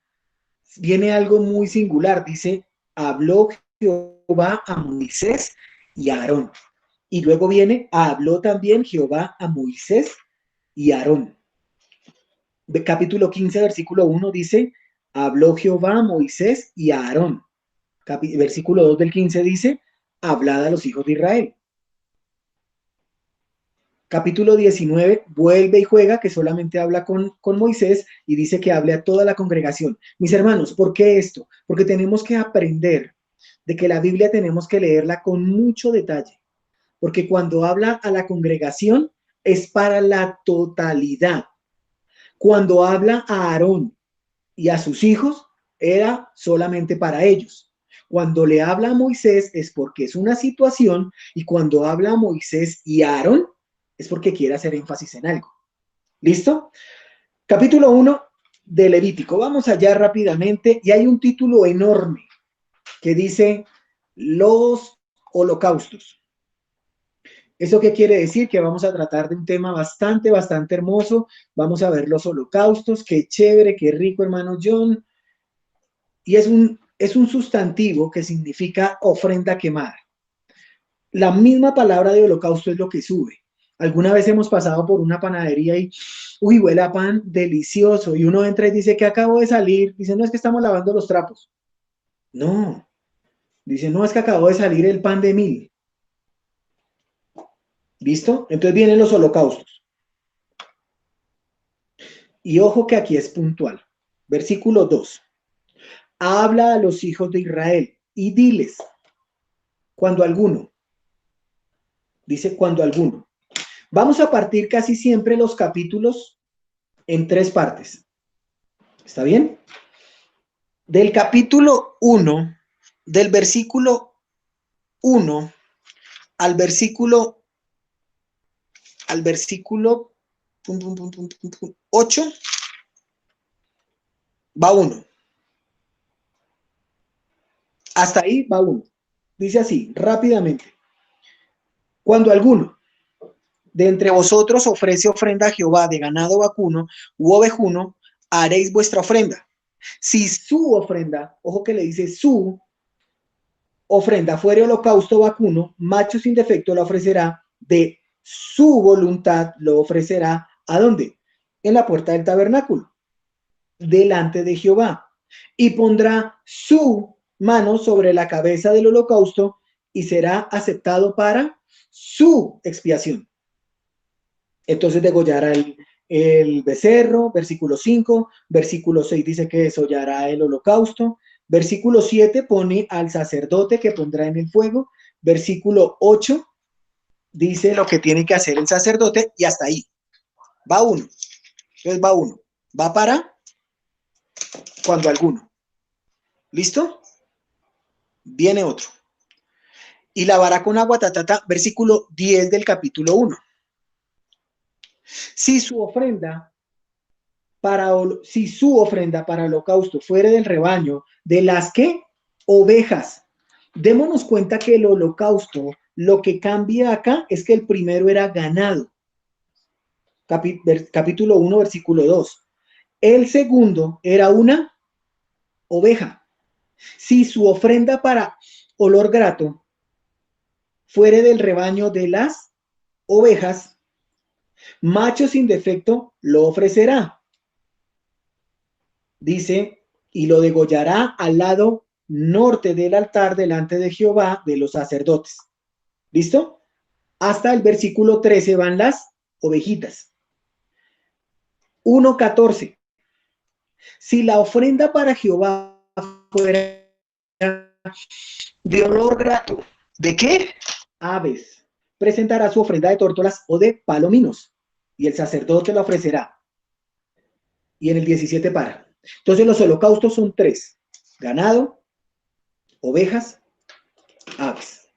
viene algo muy singular. Dice, habló Jehová a Moisés y a Aarón. Y luego viene, habló también Jehová a Moisés y a Aarón. Capítulo 15, versículo 1 dice, habló Jehová a Moisés y a Aarón. Versículo 2 del 15 dice, hablad a los hijos de Israel. Capítulo 19, vuelve y juega, que solamente habla con Moisés y dice que hable a toda la congregación. Mis hermanos, ¿por qué esto? Porque tenemos que aprender de que la Biblia tenemos que leerla con mucho detalle. Porque cuando habla a la congregación es para la totalidad. Cuando habla a Aarón y a sus hijos, era solamente para ellos. Cuando le habla a Moisés es porque es una situación, y cuando habla a Moisés y a Aarón es porque quiere hacer énfasis en algo. ¿Listo? Capítulo 1 de Levítico. Vamos allá rápidamente, y hay un título enorme que dice los holocaustos. ¿Eso qué quiere decir? Que vamos a tratar de un tema bastante hermoso. Vamos a ver los holocaustos. Qué chévere, qué rico, hermano John. Y es un sustantivo que significa ofrenda quemada. La misma palabra de holocausto es lo que sube. Alguna vez hemos pasado por una panadería y, uy, huele a pan delicioso. Y uno entra y dice que acabo de salir. Dice, no, es que estamos lavando los trapos. No. Dice, no, es que acabó de salir el pan de 1000. ¿Listo? Entonces vienen los holocaustos. Y ojo que aquí es puntual. Versículo 2. Habla a los hijos de Israel y diles, cuando alguno. Dice, cuando alguno. Vamos a partir casi siempre los capítulos en 3 partes. ¿Está bien? Del capítulo 1, del versículo 1 al versículo 8, va 1. Hasta ahí va 1. Dice así, rápidamente. Cuando alguno de entre vosotros ofrece ofrenda a Jehová de ganado vacuno u ovejuno, haréis vuestra ofrenda. Si su ofrenda, ojo que le dice su ofrenda, fuere holocausto vacuno, macho sin defecto la ofrecerá, de su voluntad lo ofrecerá, ¿a dónde? En la puerta del tabernáculo, delante de Jehová, y pondrá su mano sobre la cabeza del holocausto y será aceptado para su expiación. Entonces degollará el becerro, versículo 5, versículo 6 dice que desollará el holocausto, versículo 7 pone al sacerdote que pondrá en el fuego, versículo 8 dice lo que tiene que hacer el sacerdote, y hasta ahí. Va 1. Entonces va 1. Va para cuando alguno. ¿Listo? Viene otro. Y lavará con agua, versículo 10 del capítulo 1. Si su ofrenda para holocausto fuere del rebaño, ¿de las qué? Ovejas. Démonos cuenta que el holocausto, lo que cambia acá es que el primero era ganado. Capítulo 1, versículo 2. El segundo era una oveja. Si su ofrenda para olor grato fuere del rebaño de las ovejas, macho sin defecto lo ofrecerá. Dice, y lo degollará al lado norte del altar delante de Jehová de los sacerdotes. ¿Listo? Hasta el versículo 13 van las ovejitas. 1:14. Si la ofrenda para Jehová fuera de olor grato, ¿de qué? Aves. Presentará su ofrenda de tórtolas o de palominos, y el sacerdote la ofrecerá. Y en el 17 para. Entonces los holocaustos son 3. Ganado, ovejas, aves.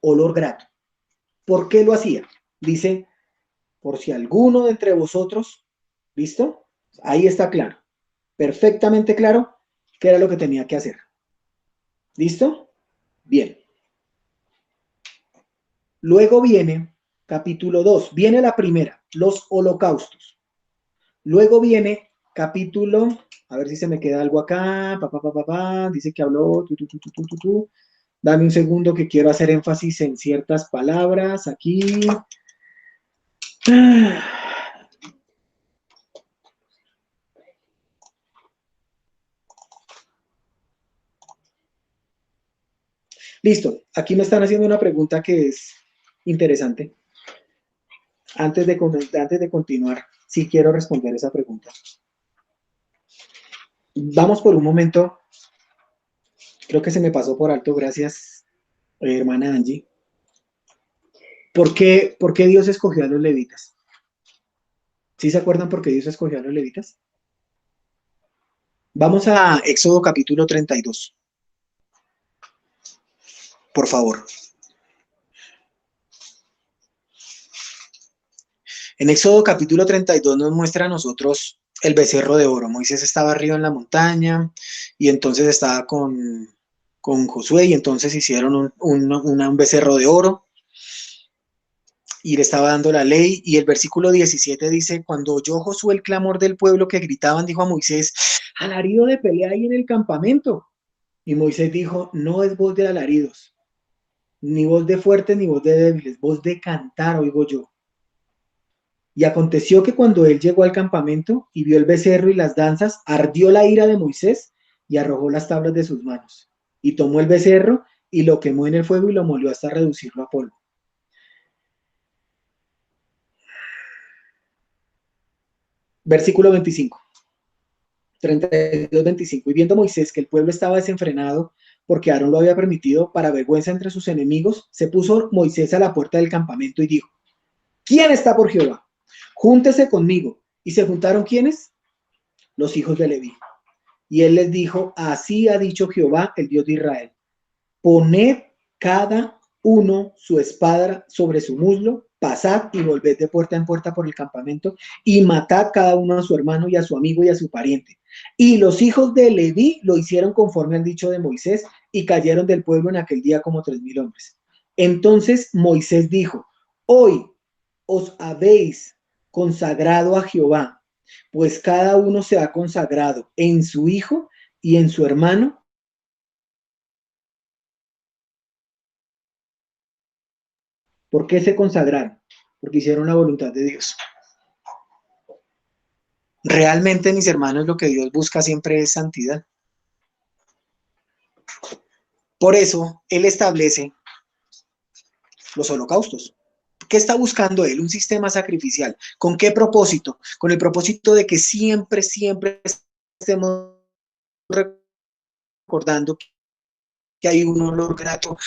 Olor grato. ¿Por qué lo hacía? Dice, por si alguno de entre vosotros, ¿listo? Ahí está claro. Perfectamente claro qué era lo que tenía que hacer. ¿Listo? Bien. Luego viene capítulo 2. Viene la primera, los holocaustos. Luego viene capítulo, a ver si se me queda algo acá, dice que habló, Dame un segundo que quiero hacer énfasis en ciertas palabras aquí. Listo, aquí me están haciendo una pregunta que es interesante. Antes de continuar, sí quiero responder esa pregunta. Vamos por un momento, creo que se me pasó por alto, gracias, hermana Angie. ¿Por qué Dios escogió a los levitas? ¿Sí se acuerdan por qué Dios escogió a los levitas? Vamos a Éxodo capítulo 32. Por favor. En Éxodo capítulo 32 nos muestra a nosotros el becerro de oro. Moisés estaba arriba en la montaña y entonces estaba con Josué y entonces hicieron un becerro de oro y le estaba dando la ley. Y el versículo 17 dice, cuando oyó Josué el clamor del pueblo que gritaban, dijo a Moisés, alarido de pelea hay en el campamento. Y Moisés dijo, no es voz de alaridos, ni voz de fuertes, ni voz de débiles, voz de cantar oigo yo. Y aconteció que cuando él llegó al campamento y vio el becerro y las danzas, ardió la ira de Moisés y arrojó las tablas de sus manos. Y tomó el becerro y lo quemó en el fuego y lo molió hasta reducirlo a polvo. Versículo 25. 32, 25. Y viendo Moisés que el pueblo estaba desenfrenado porque Aarón lo había permitido para vergüenza entre sus enemigos, se puso Moisés a la puerta del campamento y dijo, ¿quién está por Jehová? Júntese conmigo. ¿Y se juntaron quiénes? Los hijos de Leví. Y él les dijo, así ha dicho Jehová, el Dios de Israel, poned cada uno su espada sobre su muslo, pasad y volved de puerta en puerta por el campamento y matad cada uno a su hermano y a su amigo y a su pariente. Y los hijos de Leví lo hicieron conforme al dicho de Moisés y cayeron del pueblo en aquel día como 3,000 hombres. Entonces Moisés dijo, hoy os habéis consagrado a Jehová, pues cada uno se ha consagrado en su hijo y en su hermano. ¿Por qué se consagraron? Porque hicieron la voluntad de Dios. Realmente, mis hermanos, lo que Dios busca siempre es santidad. Por eso, Él establece los holocaustos. ¿Qué está buscando Él? Un sistema sacrificial. ¿Con qué propósito? Con el propósito de que siempre, siempre estemos recordando que hay un olor grato,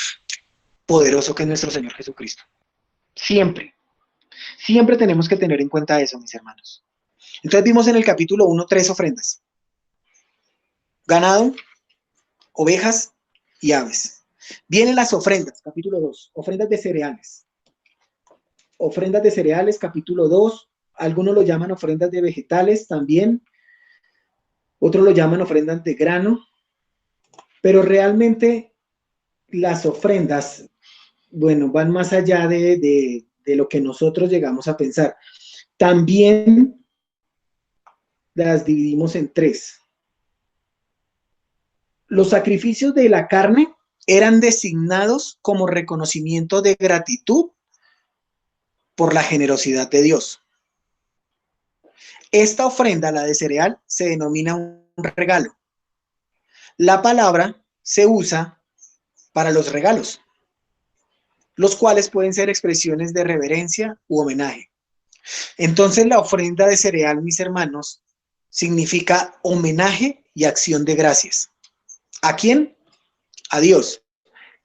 poderoso que es nuestro Señor Jesucristo. Siempre. Siempre tenemos que tener en cuenta eso, mis hermanos. Entonces vimos en el capítulo 1 3 ofrendas. Ganado, ovejas y aves. Vienen las ofrendas, capítulo 2, ofrendas de cereales. Ofrendas de cereales, capítulo 2. Algunos lo llaman ofrendas de vegetales también. Otros lo llaman ofrendas de grano. Pero realmente las ofrendas, bueno, van más allá de lo que nosotros llegamos a pensar. También las dividimos en 3. Los sacrificios de la carne eran designados como reconocimiento de gratitud por la generosidad de Dios. Esta ofrenda, la de cereal, se denomina un regalo. La palabra se usa para los regalos, los cuales pueden ser expresiones de reverencia u homenaje. Entonces, la ofrenda de cereal, mis hermanos, significa homenaje y acción de gracias. ¿A quién? A Dios.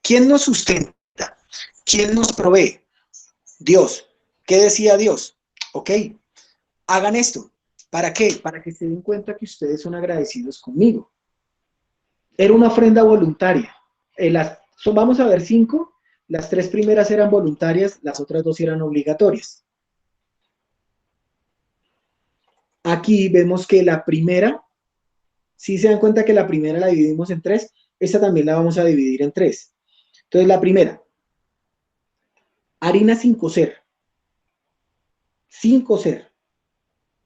¿Quién nos sustenta? ¿Quién nos provee? Dios. ¿Qué decía Dios? Ok, hagan esto. ¿Para qué? Para que se den cuenta que ustedes son agradecidos conmigo. Era una ofrenda voluntaria. Vamos a ver 5. Las 3 primeras eran voluntarias, las otras 2 eran obligatorias. Aquí vemos que la primera, si se dan cuenta que la primera la dividimos en 3, esta también la vamos a dividir en 3. Entonces la primera, harina sin cocer. sin cocer.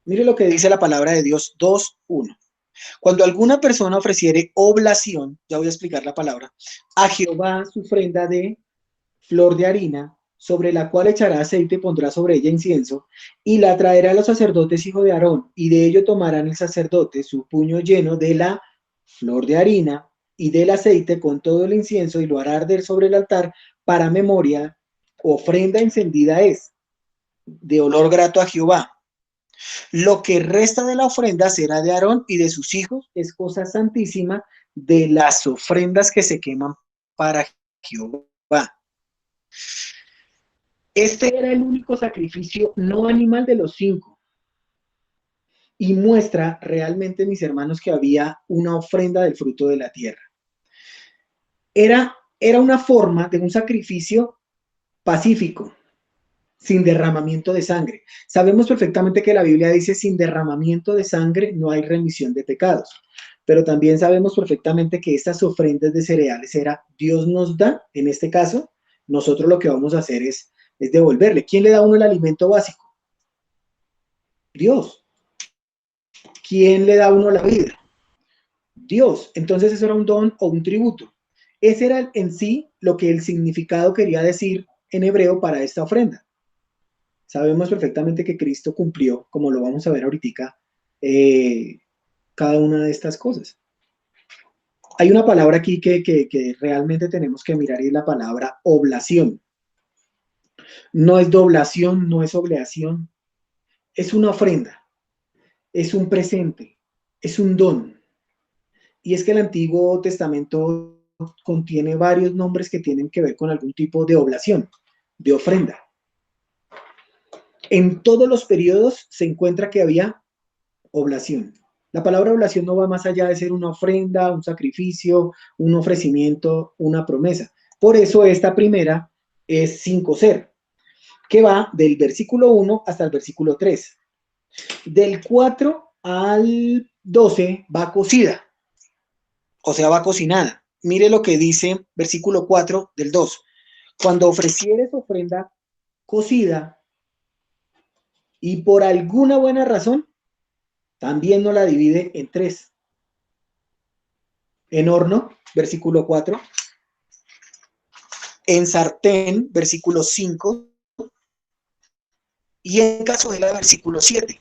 Mire lo que dice la palabra de Dios 2:1. Cuando alguna persona ofreciere oblación, ya voy a explicar la palabra, a Jehová su ofrenda de flor de harina, sobre la cual echará aceite y pondrá sobre ella incienso, y la traerá a los sacerdotes hijo de Aarón, y de ello tomarán el sacerdote su puño lleno de la flor de harina y del aceite con todo el incienso, y lo hará arder sobre el altar para memoria, ofrenda encendida es, de olor grato a Jehová. Lo que resta de la ofrenda será de Aarón y de sus hijos, es cosa santísima de las ofrendas que se queman para Jehová. Este era el único sacrificio no animal de los 5. Y muestra realmente, mis hermanos, que había una ofrenda del fruto de la tierra. Era una forma de un sacrificio pacífico, sin derramamiento de sangre. Sabemos perfectamente que la Biblia dice sin derramamiento de sangre no hay remisión de pecados, pero también sabemos perfectamente que estas ofrendas de cereales era Dios nos da, en este caso, nosotros lo que vamos a hacer es devolverle. ¿Quién le da a uno el alimento básico? Dios. ¿Quién le da a uno la vida? Dios. Entonces eso era un don o un tributo. Ese era en sí lo que el significado quería decir en hebreo para esta ofrenda. Sabemos perfectamente que Cristo cumplió, como lo vamos a ver ahorita, cada una de estas cosas. Hay una palabra aquí que realmente tenemos que mirar y es la palabra oblación. No es doblación, no es oblación, es una ofrenda, es un presente, es un don. Y es que el Antiguo Testamento contiene varios nombres que tienen que ver con algún tipo de oblación, de ofrenda. En todos los periodos se encuentra que había oblación. La palabra oblación no va más allá de ser una ofrenda, un sacrificio, un ofrecimiento, una promesa. Por eso esta primera es sin cocer, que va del versículo 1 hasta el versículo 3. Del 4 al 12 va cocida, o sea, va cocinada. Mire lo que dice versículo 4 del 2. Cuando ofrecieres ofrenda cocida y por alguna buena razón, también no la divide en 3. En horno, versículo 4. En sartén, versículo 5. Y en cazuela, versículo 7.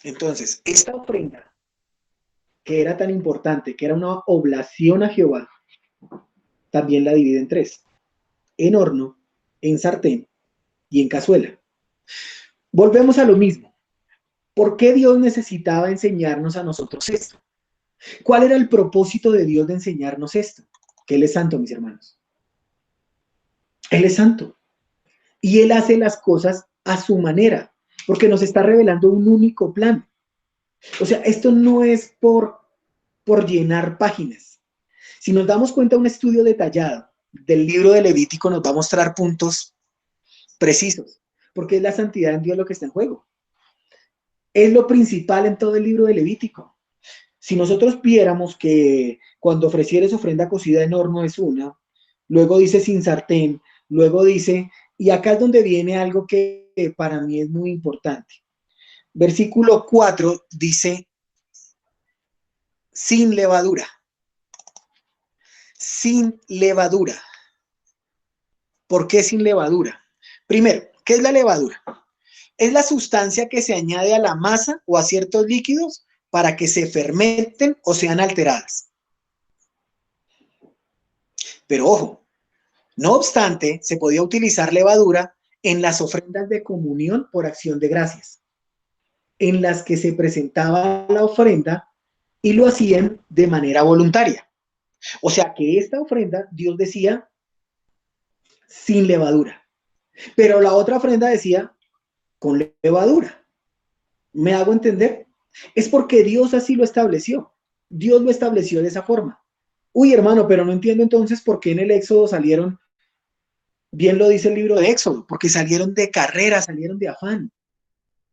Entonces, esta ofrenda, que era tan importante, que era una oblación a Jehová, también la divide en 3. En horno, en sartén y en cazuela. Volvemos a lo mismo. ¿Por qué Dios necesitaba enseñarnos a nosotros esto? ¿Cuál era el propósito de Dios de enseñarnos esto? Que Él es santo, mis hermanos. Él es santo. Y Él hace las cosas a su manera, porque nos está revelando un único plan. O sea, esto no es por llenar páginas. Si nos damos cuenta, un estudio detallado del libro de Levítico nos va a mostrar puntos precisos, porque es la santidad en Dios lo que está en juego. Es lo principal en todo el libro de Levítico. Si nosotros viéramos que cuando ofrecieres ofrenda cocida en horno es una, luego dice sin sartén, luego dice, y acá es donde viene algo que para mí es muy importante. Versículo 4 dice, sin levadura. Sin levadura. ¿Por qué sin levadura? Primero, ¿qué es la levadura? Es la sustancia que se añade a la masa o a ciertos líquidos para que se fermenten o sean alteradas. Pero ojo, no obstante, se podía utilizar levadura en las ofrendas de comunión por acción de gracias, en las que se presentaba la ofrenda y lo hacían de manera voluntaria. O sea que esta ofrenda, Dios decía, sin levadura. Pero la otra ofrenda decía, con levadura. ¿Me hago entender? Es porque Dios así lo estableció. Dios lo estableció de esa forma. Uy, hermano, pero no entiendo entonces por qué en el Éxodo salieron, bien lo dice el libro de Éxodo, porque salieron de carrera, salieron de afán.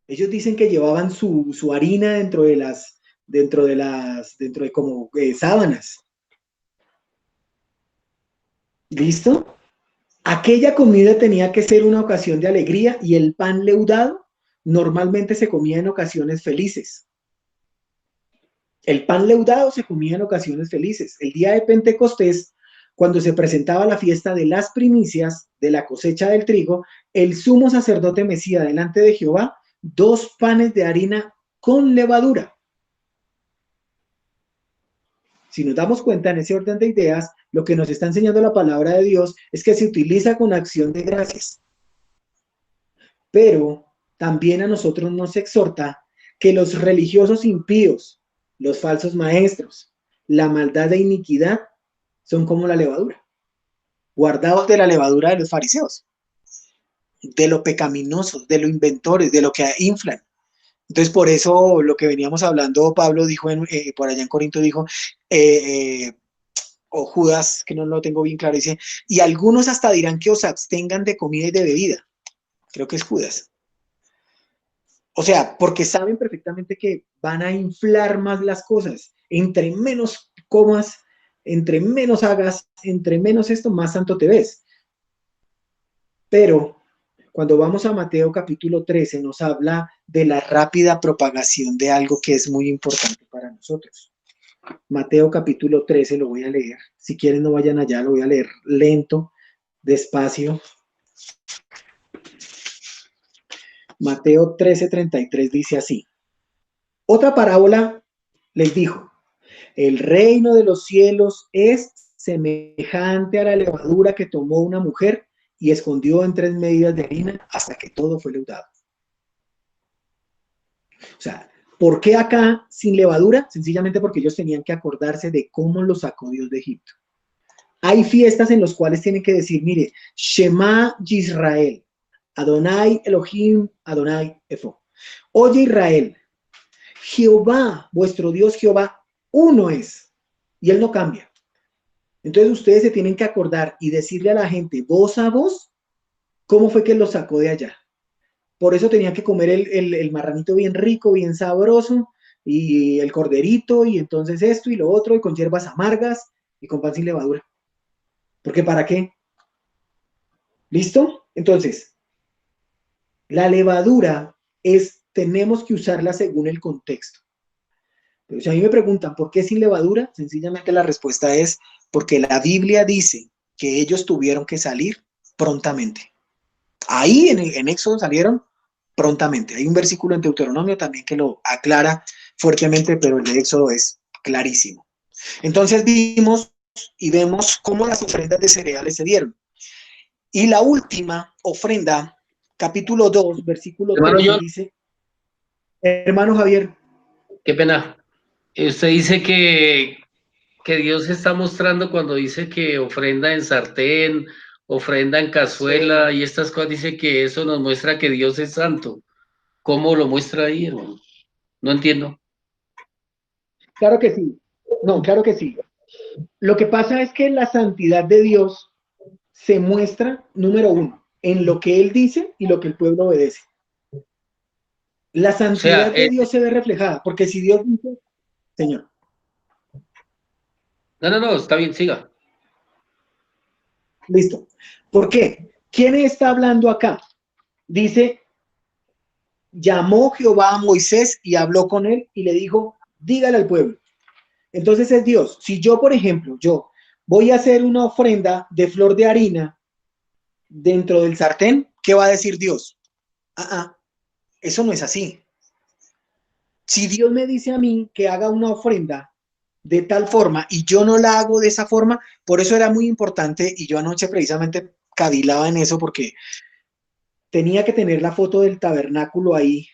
Ellos dicen que llevaban su harina dentro de como sábanas. ¿Listo? Aquella comida tenía que ser una ocasión de alegría y el pan leudado normalmente se comía en ocasiones felices. El pan leudado se comía en ocasiones felices. El día de Pentecostés, cuando se presentaba la fiesta de las primicias de la cosecha del trigo, el sumo sacerdote mecía delante de Jehová 2 panes de harina con levadura. Si nos damos cuenta en ese orden de ideas, lo que nos está enseñando la palabra de Dios es que se utiliza con acción de gracias. Pero también a nosotros nos exhorta que los religiosos impíos, los falsos maestros, la maldad de iniquidad son como la levadura, guardados de la levadura de los fariseos, de lo pecaminosos, de lo inventores, de lo que inflan. Entonces, por eso lo que veníamos hablando, Pablo dijo por allá en Corinto, dijo, o Judas, que no lo tengo bien claro, dice, y algunos hasta dirán que os abstengan de comida y de bebida. Creo que es Judas. O sea, porque saben perfectamente que van a inflar más las cosas. Entre menos comas, entre menos hagas, entre menos esto, más santo te ves. Pero cuando vamos a Mateo capítulo 13, nos habla de la rápida propagación de algo que es muy importante para nosotros. Mateo capítulo 13, lo voy a leer. Si quieren no vayan allá, lo voy a leer lento, despacio. Mateo 13:33 dice así. Otra parábola les dijo, el reino de los cielos es semejante a la levadura que tomó una mujer y escondió en 3 medidas de harina hasta que todo fue leudado. O sea, ¿por qué acá sin levadura? Sencillamente porque ellos tenían que acordarse de cómo los sacó Dios de Egipto. Hay fiestas en las cuales tienen que decir, mire, Shema Yisrael, Adonai Elohim, Adonai Efo. Oye Israel, Jehová, vuestro Dios Jehová, uno es, y Él no cambia. Entonces ustedes se tienen que acordar y decirle a la gente, voz a voz, cómo fue que Él los sacó de allá. Por eso tenían que comer el marranito bien rico, bien sabroso, y el corderito, y entonces esto y lo otro, y con hierbas amargas, y con pan sin levadura. ¿Porque para qué? ¿Listo? Entonces, la levadura tenemos que usarla según el contexto. Pero si a mí me preguntan por qué sin levadura, sencillamente la respuesta es porque la Biblia dice que ellos tuvieron que salir prontamente. Ahí en Éxodo salieron prontamente. Hay un versículo en Deuteronomio también que lo aclara fuertemente, pero el de Éxodo es clarísimo. Entonces vimos y vemos cómo las ofrendas de cereales se dieron. Y la última ofrenda, capítulo 2, versículo 13, dice, hermano Javier. Qué pena. Usted dice que Dios está mostrando cuando dice que ofrenda en sartén, ofrenda en cazuela y estas cosas, dice que eso nos muestra que Dios es santo. ¿Cómo lo muestra ahí, hermano? No entiendo. Claro que sí. No, claro que sí. Lo que pasa es que la santidad de Dios se muestra, número uno, en lo que Él dice y lo que el pueblo obedece. La santidad de Dios se ve reflejada, porque si Dios dice, Señor. No, está bien, siga. Listo. ¿Por qué? ¿Quién está hablando acá? Dice, llamó Jehová a Moisés y habló con él y le dijo, dígale al pueblo. Entonces es Dios. Si yo, por ejemplo, yo voy a hacer una ofrenda de flor de harina dentro del sartén, ¿qué va a decir Dios? Eso no es así. Si Dios me dice a mí que haga una ofrenda de tal forma y yo no la hago de esa forma, por eso era muy importante y yo anoche precisamente cavilaba en eso porque tenía que tener la foto del tabernáculo ahí,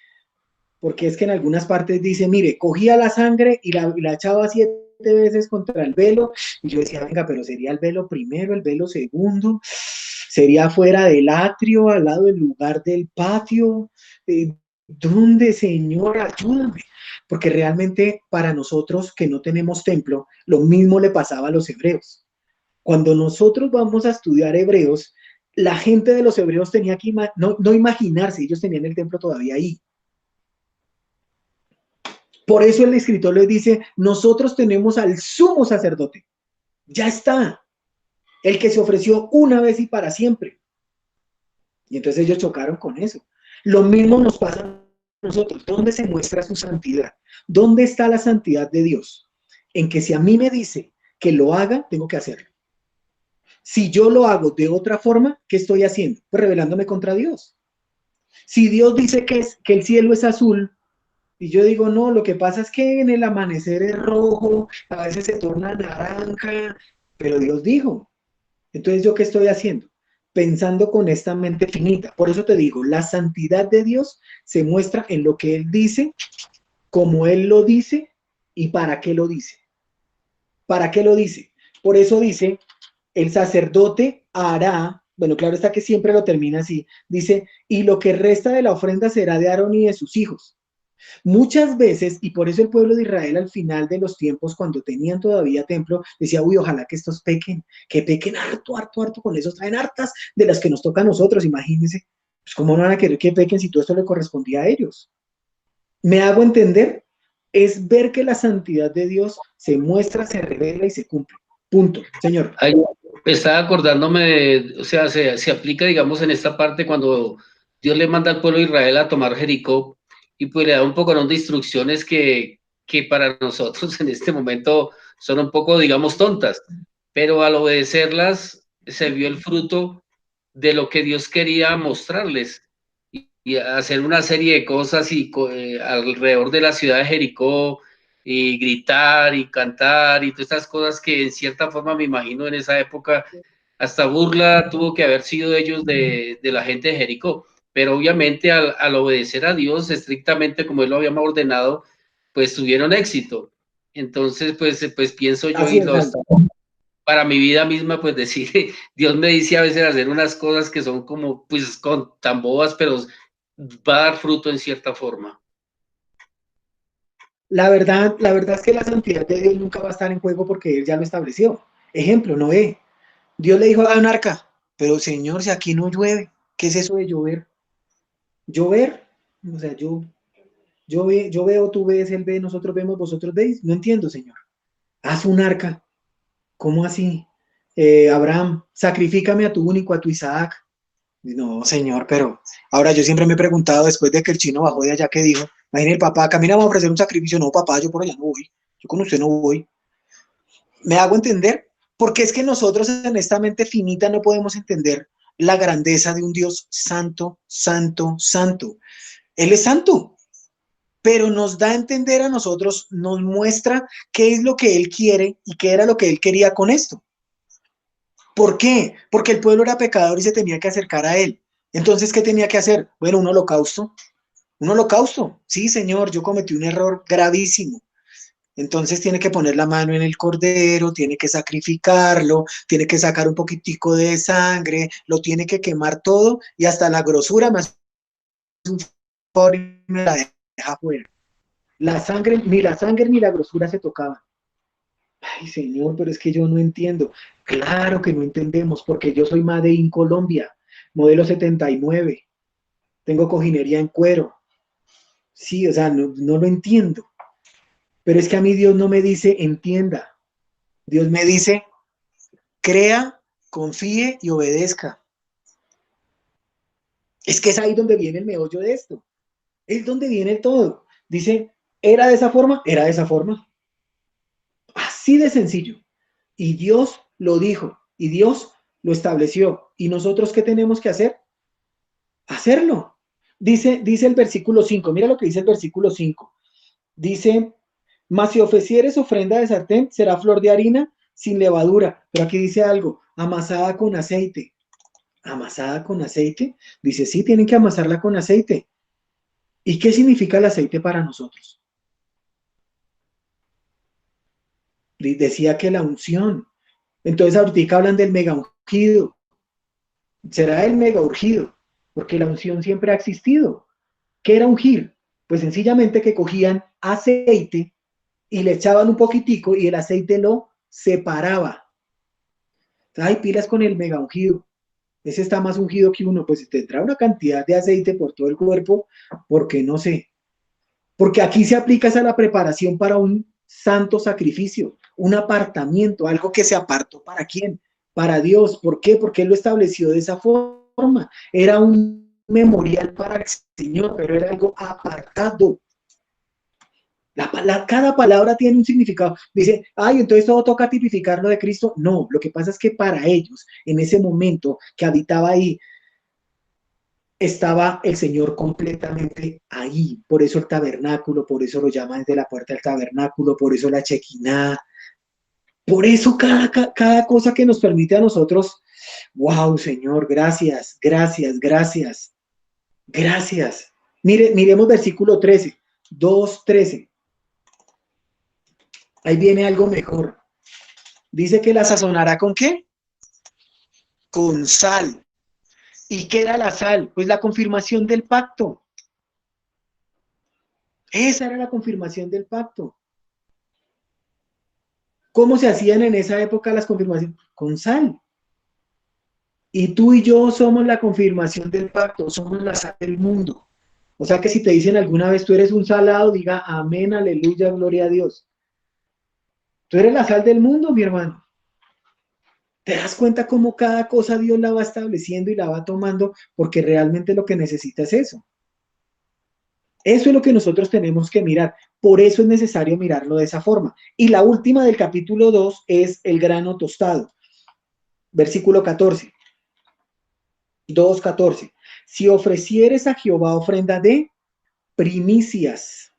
porque es que en algunas partes dice, mire, cogía la sangre y la echaba 7 veces contra el velo, y yo decía, venga, pero sería el velo primero, el velo segundo, sería fuera del atrio, al lado del lugar del patio, ¿dónde, Señor? Ayúdame. Porque realmente para nosotros que no tenemos templo, lo mismo le pasaba a los hebreos. Cuando nosotros vamos a estudiar hebreos, la gente de los hebreos tenía que no imaginarse, ellos tenían el templo todavía ahí. Por eso el escritor les dice, nosotros tenemos al sumo sacerdote. Ya está. el que se ofreció una vez y para siempre. Y entonces ellos chocaron con eso. Lo mismo nos pasa a nosotros. ¿Dónde se muestra su santidad? ¿Dónde está la santidad de Dios? En que si a mí me dice que lo haga, tengo que hacerlo. Si yo lo hago de otra forma, ¿qué estoy haciendo? Pues rebelándome contra Dios. Si Dios dice que el cielo es azul, y yo digo, no, lo que pasa es que en el amanecer es rojo, a veces se torna naranja, pero Dios dijo. Entonces, ¿yo qué estoy haciendo? Pensando con esta mente finita. Por eso te digo, la santidad de Dios se muestra en lo que Él dice, como Él lo dice y para qué lo dice. ¿Para qué lo dice? Por eso dice, el sacerdote hará, bueno, claro está que siempre lo termina así, dice, y lo que resta de la ofrenda será de Aarón y de sus hijos. Muchas veces, y por eso el pueblo de Israel al final de los tiempos, cuando tenían todavía templo, decía, uy, ojalá que estos pequen, que pequen harto, harto, harto, con eso traen hartas de las que nos toca a nosotros, imagínense. Pues cómo no van a querer que pequen si todo esto le correspondía a ellos. ¿Me hago entender? Es ver que la santidad de Dios se muestra, se revela y se cumple. Punto, señor. Ay, estaba acordándome, o sea, se aplica, digamos, en esta parte cuando Dios le manda al pueblo de Israel a tomar Jericó y pues le da un poco de instrucciones que para nosotros en este momento son un poco, digamos, tontas, pero al obedecerlas se vio el fruto de lo que Dios quería mostrarles y hacer una serie de cosas alrededor de la ciudad de Jericó y gritar y cantar y todas estas cosas que en cierta forma me imagino en esa época hasta burla tuvo que haber sido ellos de la gente de Jericó, pero obviamente al obedecer a Dios estrictamente como él lo había ordenado, pues tuvieron éxito. Entonces, pues pienso yo Así y es, David. para mi vida misma, pues decir, Dios me dice a veces hacer unas cosas que son como, pues, tan bobas, pero va a dar fruto en cierta forma. La verdad es que la santidad de Dios nunca va a estar en juego porque Él ya lo estableció. Ejemplo, Noé. Dios le dijo a un arca, pero Señor, si aquí no llueve, ¿qué es eso de llover? Llover, o sea, yo veo, tú ves, él ve, nosotros vemos, vosotros veis. No entiendo, Señor. Haz un arca. ¿Cómo así? Abraham, sacrifícame a tu único, a tu Isaac. No, Señor, pero ahora yo siempre me he preguntado después de que el chino bajó de allá que dijo, imagínate el papá, camina, vamos a ofrecer un sacrificio. No, papá, yo por allá no voy. Yo con usted no voy. ¿Me hago entender? Porque es que nosotros en esta mente finita no podemos entender la grandeza de un Dios santo, santo, santo. Él es santo, pero nos da a entender a nosotros, nos muestra qué es lo que Él quiere y qué era lo que Él quería con esto. ¿Por qué? Porque el pueblo era pecador y se tenía que acercar a Él. Entonces, ¿qué tenía que hacer? Bueno, un holocausto. Un holocausto. Sí, Señor, yo cometí un error gravísimo. Entonces tiene que poner la mano en el cordero, tiene que sacrificarlo, tiene que sacar un poquitico de sangre, lo tiene que quemar todo y hasta la grosura más un favor y me la deja fuera. La sangre ni la grosura se tocaban. Ay, Señor, pero es que yo no entiendo. Claro que no entendemos, porque yo soy Made in Colombia, modelo 79. Tengo cojinería en cuero. Sí, o sea, no lo entiendo. Pero es que a mí Dios no me dice entienda. Dios me dice crea, confíe y obedezca. Es que es ahí donde viene el meollo de esto. Es donde viene todo. Dice, ¿era de esa forma? Era de esa forma. Así de sencillo. Y Dios lo dijo. Y Dios lo estableció. ¿Y nosotros qué tenemos que hacer? Hacerlo. Dice el versículo 5. Mira lo que dice el versículo 5. Dice, mas si ofrecieres ofrenda de sartén, será flor de harina sin levadura. Pero aquí dice algo, amasada con aceite. ¿Amasada con aceite? Dice, sí, tienen que amasarla con aceite. ¿Y qué significa el aceite para nosotros? Decía que la unción. Entonces ahorita hablan del mega ungido. Será el mega urgido, porque la unción siempre ha existido. ¿Qué era ungir? Pues sencillamente que cogían aceite y le echaban un poquitico y el aceite lo separaba. Entonces, hay pilas con el mega ungido. Ese está más ungido que uno, pues tendrá una cantidad de aceite por todo el cuerpo, porque no sé. Porque aquí se aplica esa la preparación para un santo sacrificio, un apartamiento, algo que se apartó para quién, para Dios. ¿Por qué? Porque Él lo estableció de esa forma. Era un memorial para el Señor, pero era algo apartado. Cada palabra tiene un significado. Dice, ay, entonces todo toca tipificar lo de Cristo. No, lo que pasa es que para ellos, en ese momento que habitaba ahí, estaba el Señor completamente ahí. Por eso el tabernáculo, por eso lo llaman desde la puerta del tabernáculo, por eso la chequiná. Por eso cada cosa que nos permite a nosotros, wow, Señor, gracias, gracias, gracias, gracias. Miremos versículo 13, 2:13. Ahí viene algo mejor. Dice que la sazonará ¿con qué? Con sal. ¿Y qué era la sal? Pues la confirmación del pacto. Esa era la confirmación del pacto. ¿Cómo se hacían en esa época las confirmaciones? Con sal. Y tú y yo somos la confirmación del pacto, somos la sal del mundo. O sea que si te dicen alguna vez tú eres un salado, diga amén, aleluya, gloria a Dios. Tú eres la sal del mundo, mi hermano. ¿Te das cuenta cómo cada cosa Dios la va estableciendo y la va tomando? Porque realmente lo que necesita es eso. Eso es lo que nosotros tenemos que mirar. Por eso es necesario mirarlo de esa forma. Y la última del capítulo 2 es el grano tostado. Versículo 14. 2:14. Si ofrecieres a Jehová ofrenda de primicias,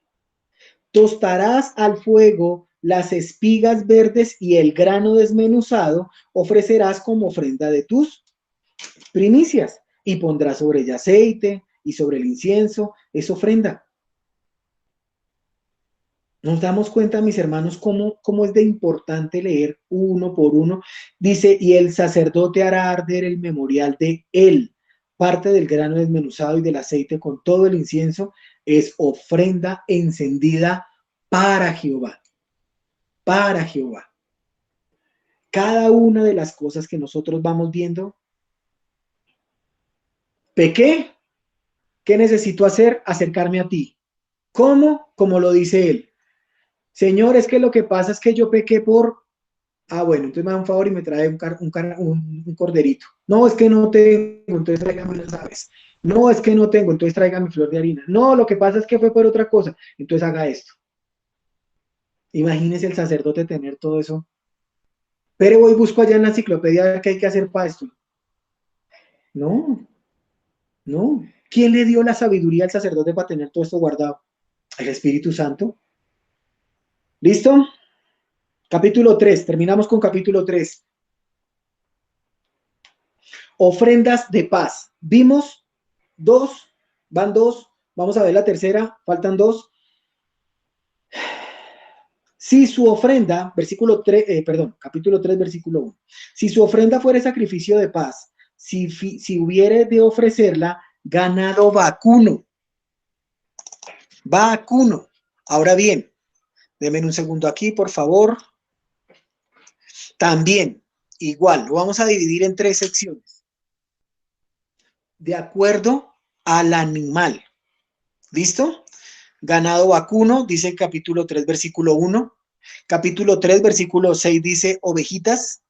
tostarás al fuego las espigas verdes y el grano desmenuzado ofrecerás como ofrenda de tus primicias, y pondrás sobre ella aceite y sobre el incienso, es ofrenda. Nos damos cuenta, mis hermanos, cómo es de importante leer uno por uno. Dice, y el sacerdote hará arder el memorial de él, parte del grano desmenuzado y del aceite con todo el incienso, es ofrenda encendida para Jehová. Para Jehová. Cada una de las cosas que nosotros vamos viendo, pequé, ¿qué necesito hacer? Acercarme a ti. ¿Cómo? Como lo dice él. Señor, es que lo que pasa es que yo pequé por... Ah, bueno, entonces me da un favor y me trae un corderito. No, es que no tengo, entonces tráigame unas aves. No, es que no tengo, entonces tráigame flor de harina. No, lo que pasa es que fue por otra cosa, entonces haga esto. Imagínese el sacerdote tener todo eso. Pero voy busco allá en la enciclopedia a ver qué hay que hacer para esto. No, no. ¿Quién le dio la sabiduría al sacerdote para tener todo esto guardado? El Espíritu Santo. ¿Listo? Capítulo 3, terminamos con capítulo 3. Ofrendas de paz. Vimos 2, van 2, vamos a ver la tercera, faltan 2. Si su ofrenda, capítulo 3, versículo 1. Si su ofrenda fuera sacrificio de paz, si hubiere de ofrecerla ganado vacuno. Vacuno. Ahora bien, denme un segundo aquí, por favor. También, igual, lo vamos a dividir en 3 secciones. De acuerdo al animal. ¿Listo? Ganado vacuno, dice el capítulo 3, versículo 1. Capítulo 3, versículo 6 dice ovejitas.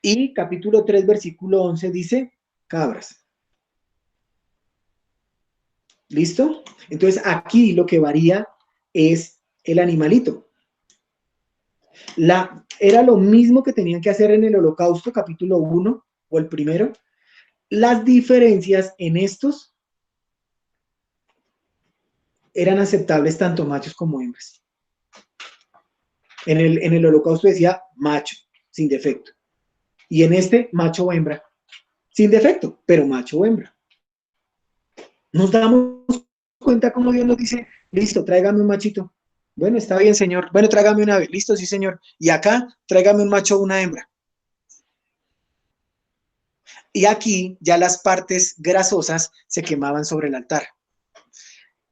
Y capítulo 3, versículo 11 dice cabras. ¿Listo? Entonces aquí lo que varía es el animalito. Era lo mismo que tenían que hacer en el holocausto, capítulo 1 o el primero. Las diferencias en estos eran aceptables tanto machos como hembras. En el holocausto decía macho, sin defecto. Y en este, macho o hembra. Sin defecto, pero macho o hembra. Nos damos cuenta cómo Dios nos dice, listo, tráigame un machito. Bueno, está bien, señor. Bueno, tráigame una ave. Listo, sí, señor. Y acá, tráigame un macho o una hembra. Y aquí ya las partes grasosas se quemaban sobre el altar.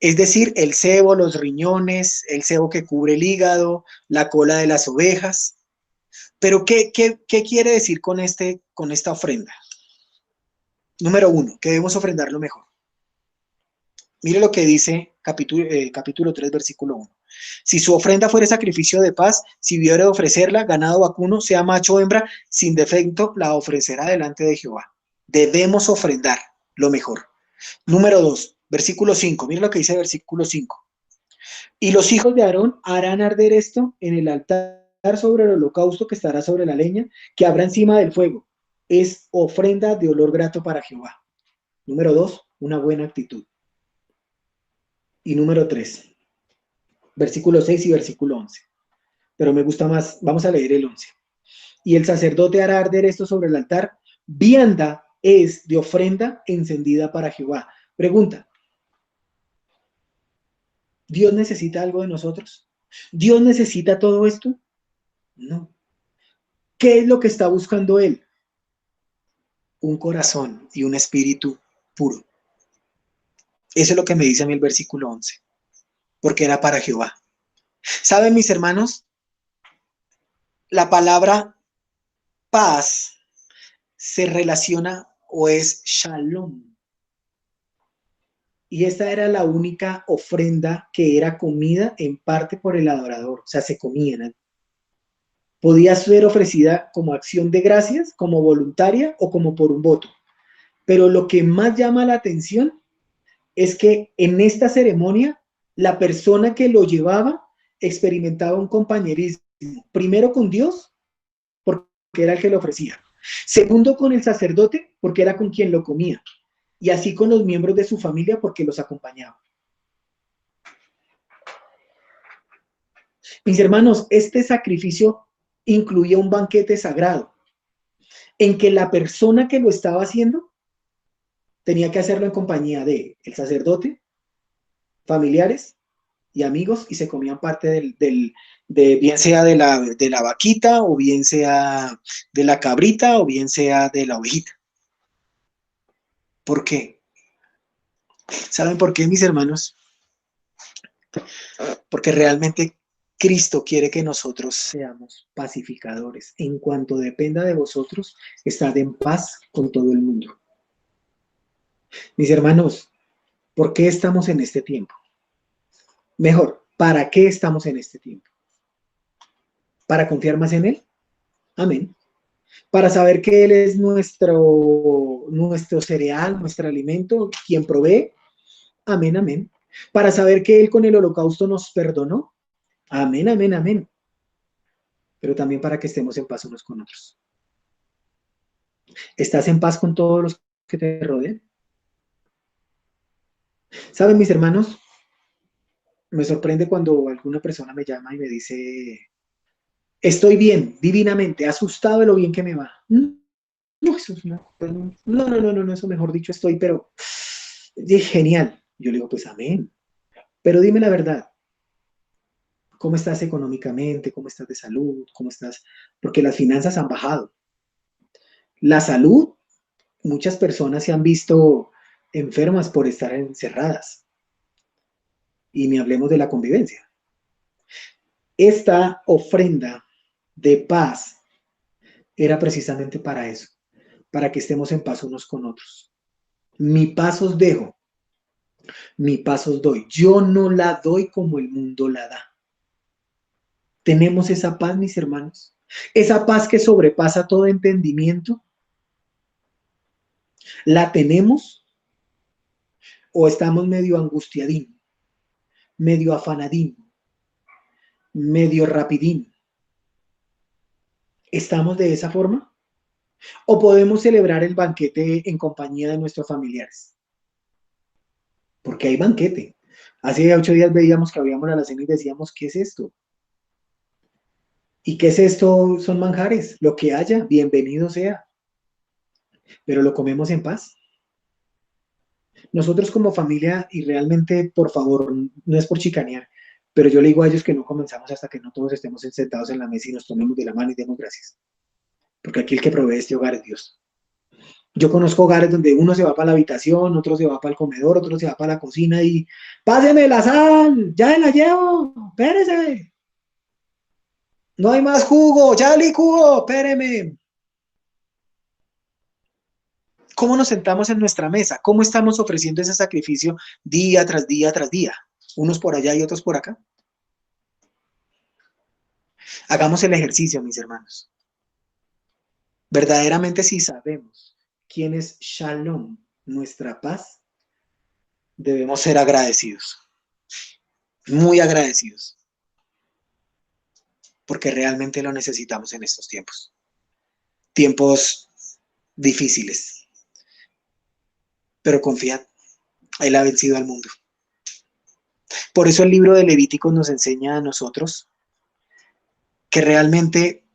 Es decir, el sebo, los riñones, el sebo que cubre el hígado, la cola de las ovejas. Pero, ¿qué quiere decir con esta ofrenda? Número 1, que debemos ofrendar lo mejor. Mire lo que dice capítulo 3, versículo 1. Si su ofrenda fuere sacrificio de paz, si hubiere de ofrecerla, ganado vacuno, sea macho o hembra, sin defecto, la ofrecerá delante de Jehová. Debemos ofrendar lo mejor. Número 2, versículo 5. Mira lo que dice versículo 5. Y los hijos de Aarón harán arder esto en el altar sobre el holocausto que estará sobre la leña, que habrá encima del fuego. Es ofrenda de olor grato para Jehová. Número 2, una buena actitud. Y número 3, versículo 6 y versículo 11. Pero me gusta más, vamos a leer el 11. Y el sacerdote hará arder esto sobre el altar. Vianda es de ofrenda encendida para Jehová. Pregunta, ¿Dios necesita algo de nosotros? ¿Dios necesita todo esto? No. ¿Qué es lo que está buscando Él? Un corazón y un espíritu puro. Eso es lo que me dice a mí el versículo 11. Porque era para Jehová. ¿Saben, mis hermanos? La palabra paz se relaciona o es shalom. Y esta era la única ofrenda que era comida en parte por el adorador. O sea, se comían. Podía ser ofrecida como acción de gracias, como voluntaria o como por un voto. Pero lo que más llama la atención es que en esta ceremonia la persona que lo llevaba experimentaba un compañerismo. Primero con Dios, porque era el que lo ofrecía. Segundo con el sacerdote, porque era con quien lo comía. Y así con los miembros de su familia, porque los acompañaba. Mis hermanos, este sacrificio incluía un banquete sagrado, en que la persona que lo estaba haciendo tenía que hacerlo en compañía de el sacerdote, familiares y amigos, y se comían parte de bien sea de la vaquita, o bien sea de la cabrita, o bien sea de la ovejita. ¿Por qué? ¿Saben por qué, mis hermanos? Porque realmente Cristo quiere que nosotros seamos pacificadores. En cuanto dependa de vosotros, estad en paz con todo el mundo. Mis hermanos, ¿por qué estamos en este tiempo? Mejor, ¿para qué estamos en este tiempo? ¿Para confiar más en Él? Amén. Para saber que Él es nuestro cereal, nuestro alimento, quien provee. Amén, amén. Para saber que Él con el holocausto nos perdonó. Amén, amén, amén. Pero también para que estemos en paz unos con otros. ¿Estás en paz con todos los que te rodean? ¿Saben, mis hermanos? Me sorprende cuando alguna persona me llama y me dice, estoy bien, divinamente, asustado de lo bien que me va. No, eso es no, eso mejor dicho estoy, pero genial. Yo le digo, pues amén. Pero dime la verdad. ¿Cómo estás económicamente? ¿Cómo estás de salud? ¿Cómo estás? Porque las finanzas han bajado. La salud, muchas personas se han visto enfermas por estar encerradas. Y ni hablemos de la convivencia. Esta ofrenda de paz era precisamente para eso, para que estemos en paz unos con otros. Mi paz os dejo, mi paz os doy. Yo no la doy como el mundo la da. ¿Tenemos esa paz, mis hermanos? Esa paz que sobrepasa todo entendimiento. ¿La tenemos? ¿O estamos medio angustiadín, medio afanadín, medio rapidín? ¿Estamos de esa forma? ¿O podemos celebrar el banquete en compañía de nuestros familiares? Porque hay banquete. Hace 8 días veíamos que habíamos a la cena y decíamos, ¿qué es esto? ¿Y qué es esto? Son manjares. Lo que haya, bienvenido sea. Pero lo comemos en paz. Nosotros como familia, y realmente, por favor, no es por chicanear, pero yo le digo a ellos que no comenzamos hasta que no todos estemos sentados en la mesa y nos tomemos de la mano y demos gracias. Porque aquí el que provee este hogar es Dios. Yo conozco hogares donde uno se va para la habitación, otro se va para el comedor, otro se va para la cocina y ¡páseme la sal! ¡Ya la llevo! ¡Espérese! No hay más jugo, ya licuo, espéreme. ¿Cómo nos sentamos en nuestra mesa? ¿Cómo estamos ofreciendo ese sacrificio día tras día tras día? Unos por allá y otros por acá. Hagamos el ejercicio, mis hermanos. Verdaderamente, si sabemos quién es Shalom, nuestra paz, debemos ser agradecidos, muy agradecidos, porque realmente lo necesitamos en estos tiempos. Tiempos difíciles, pero confiad, Él ha vencido al mundo. Por eso el libro de Levíticos nos enseña a nosotros que realmente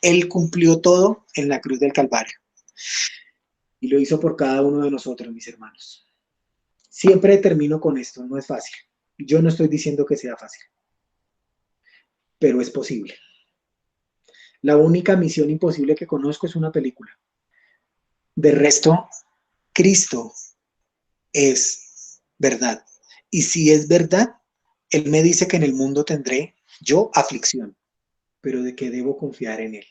Él cumplió todo en la cruz del Calvario. Y lo hizo por cada uno de nosotros, mis hermanos. Siempre termino con esto, no es fácil. Yo no estoy diciendo que sea fácil, pero es posible. La única misión imposible que conozco es una película. De resto, Cristo es verdad. Y si es verdad, Él me dice que en el mundo tendré yo aflicción, pero de que debo confiar en Él.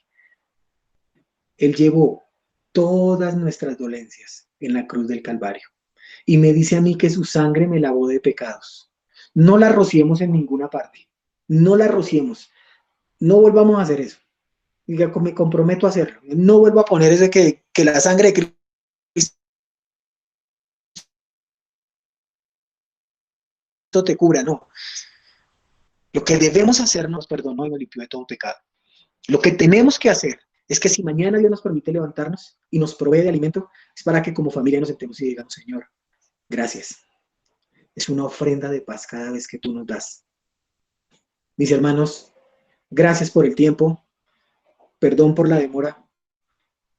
Él llevó todas nuestras dolencias en la cruz del Calvario. Y me dice a mí que su sangre me lavó de pecados. No la rociemos en ninguna parte. No la rociemos. No volvamos a hacer eso. Diga, me comprometo a hacerlo. No vuelvo a poner ese que la sangre de Cristo te cubra. No. Lo que debemos hacer nos perdonó y nos limpió de todo pecado. Lo que tenemos que hacer es que si mañana Dios nos permite levantarnos y nos provee de alimento, es para que como familia nos sentemos y digamos, Señor, gracias. Es una ofrenda de paz cada vez que tú nos das. Mis hermanos, gracias por el tiempo. Perdón por la demora,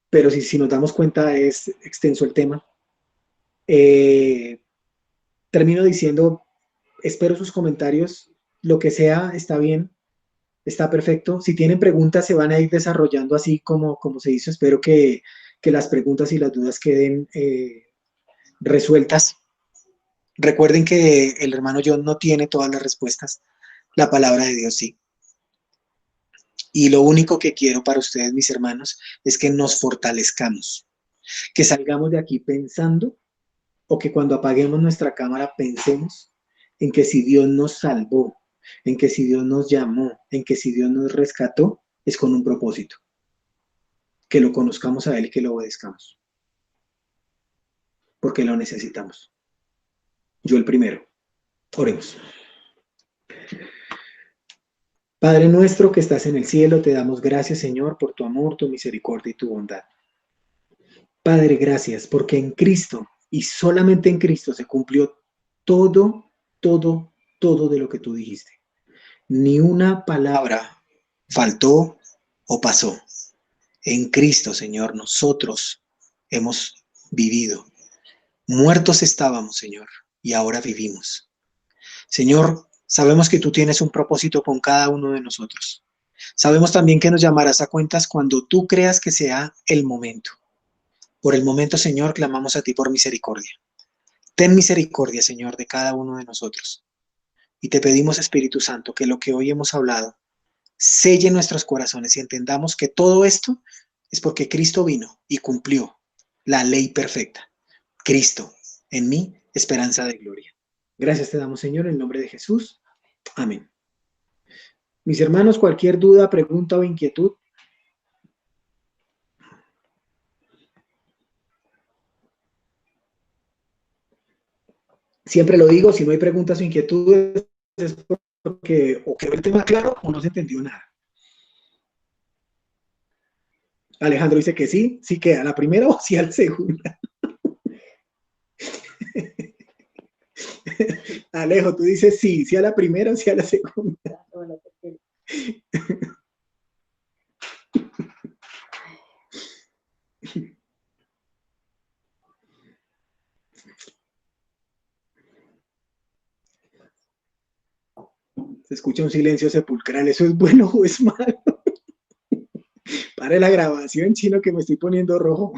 pero si nos damos cuenta es extenso el tema. Termino diciendo, espero sus comentarios, lo que sea está bien, está perfecto. Si tienen preguntas se van a ir desarrollando así como se hizo. Espero que las preguntas y las dudas queden resueltas. Recuerden que el hermano John no tiene todas las respuestas, la palabra de Dios sí. Y lo único que quiero para ustedes, mis hermanos, es que nos fortalezcamos, que salgamos de aquí pensando, o que cuando apaguemos nuestra cámara pensemos en que si Dios nos salvó, en que si Dios nos llamó, en que si Dios nos rescató, es con un propósito. Que lo conozcamos a Él y que lo obedezcamos. Porque lo necesitamos. Yo el primero. Oremos. Padre nuestro que estás en el cielo, te damos gracias, Señor, por tu amor, tu misericordia y tu bondad. Padre, gracias, porque en Cristo y solamente en Cristo se cumplió todo de lo que tú dijiste. Ni una palabra faltó o pasó. En Cristo, Señor, nosotros hemos vivido. Muertos estábamos, Señor, y ahora vivimos. Señor, sabemos que tú tienes un propósito con cada uno de nosotros. Sabemos también que nos llamarás a cuentas cuando tú creas que sea el momento. Por el momento, Señor, clamamos a ti por misericordia. Ten misericordia, Señor, de cada uno de nosotros. Y te pedimos, Espíritu Santo, que lo que hoy hemos hablado selle nuestros corazones y entendamos que todo esto es porque Cristo vino y cumplió la ley perfecta. Cristo, en mí, esperanza de gloria. Gracias te damos, Señor, en el nombre de Jesús. Amén. Mis hermanos, cualquier duda, pregunta o inquietud. Siempre lo digo, si no hay preguntas o inquietudes, es porque o quedó el tema claro o no se entendió nada. Alejandro dice que sí, sí que a la primera o sí a la segunda. Alejo, tú dices sí, sí a la primera o sí a la segunda. Se escucha un silencio sepulcral, ¿eso es bueno o es malo? Pare la grabación, chino, que me estoy poniendo rojo.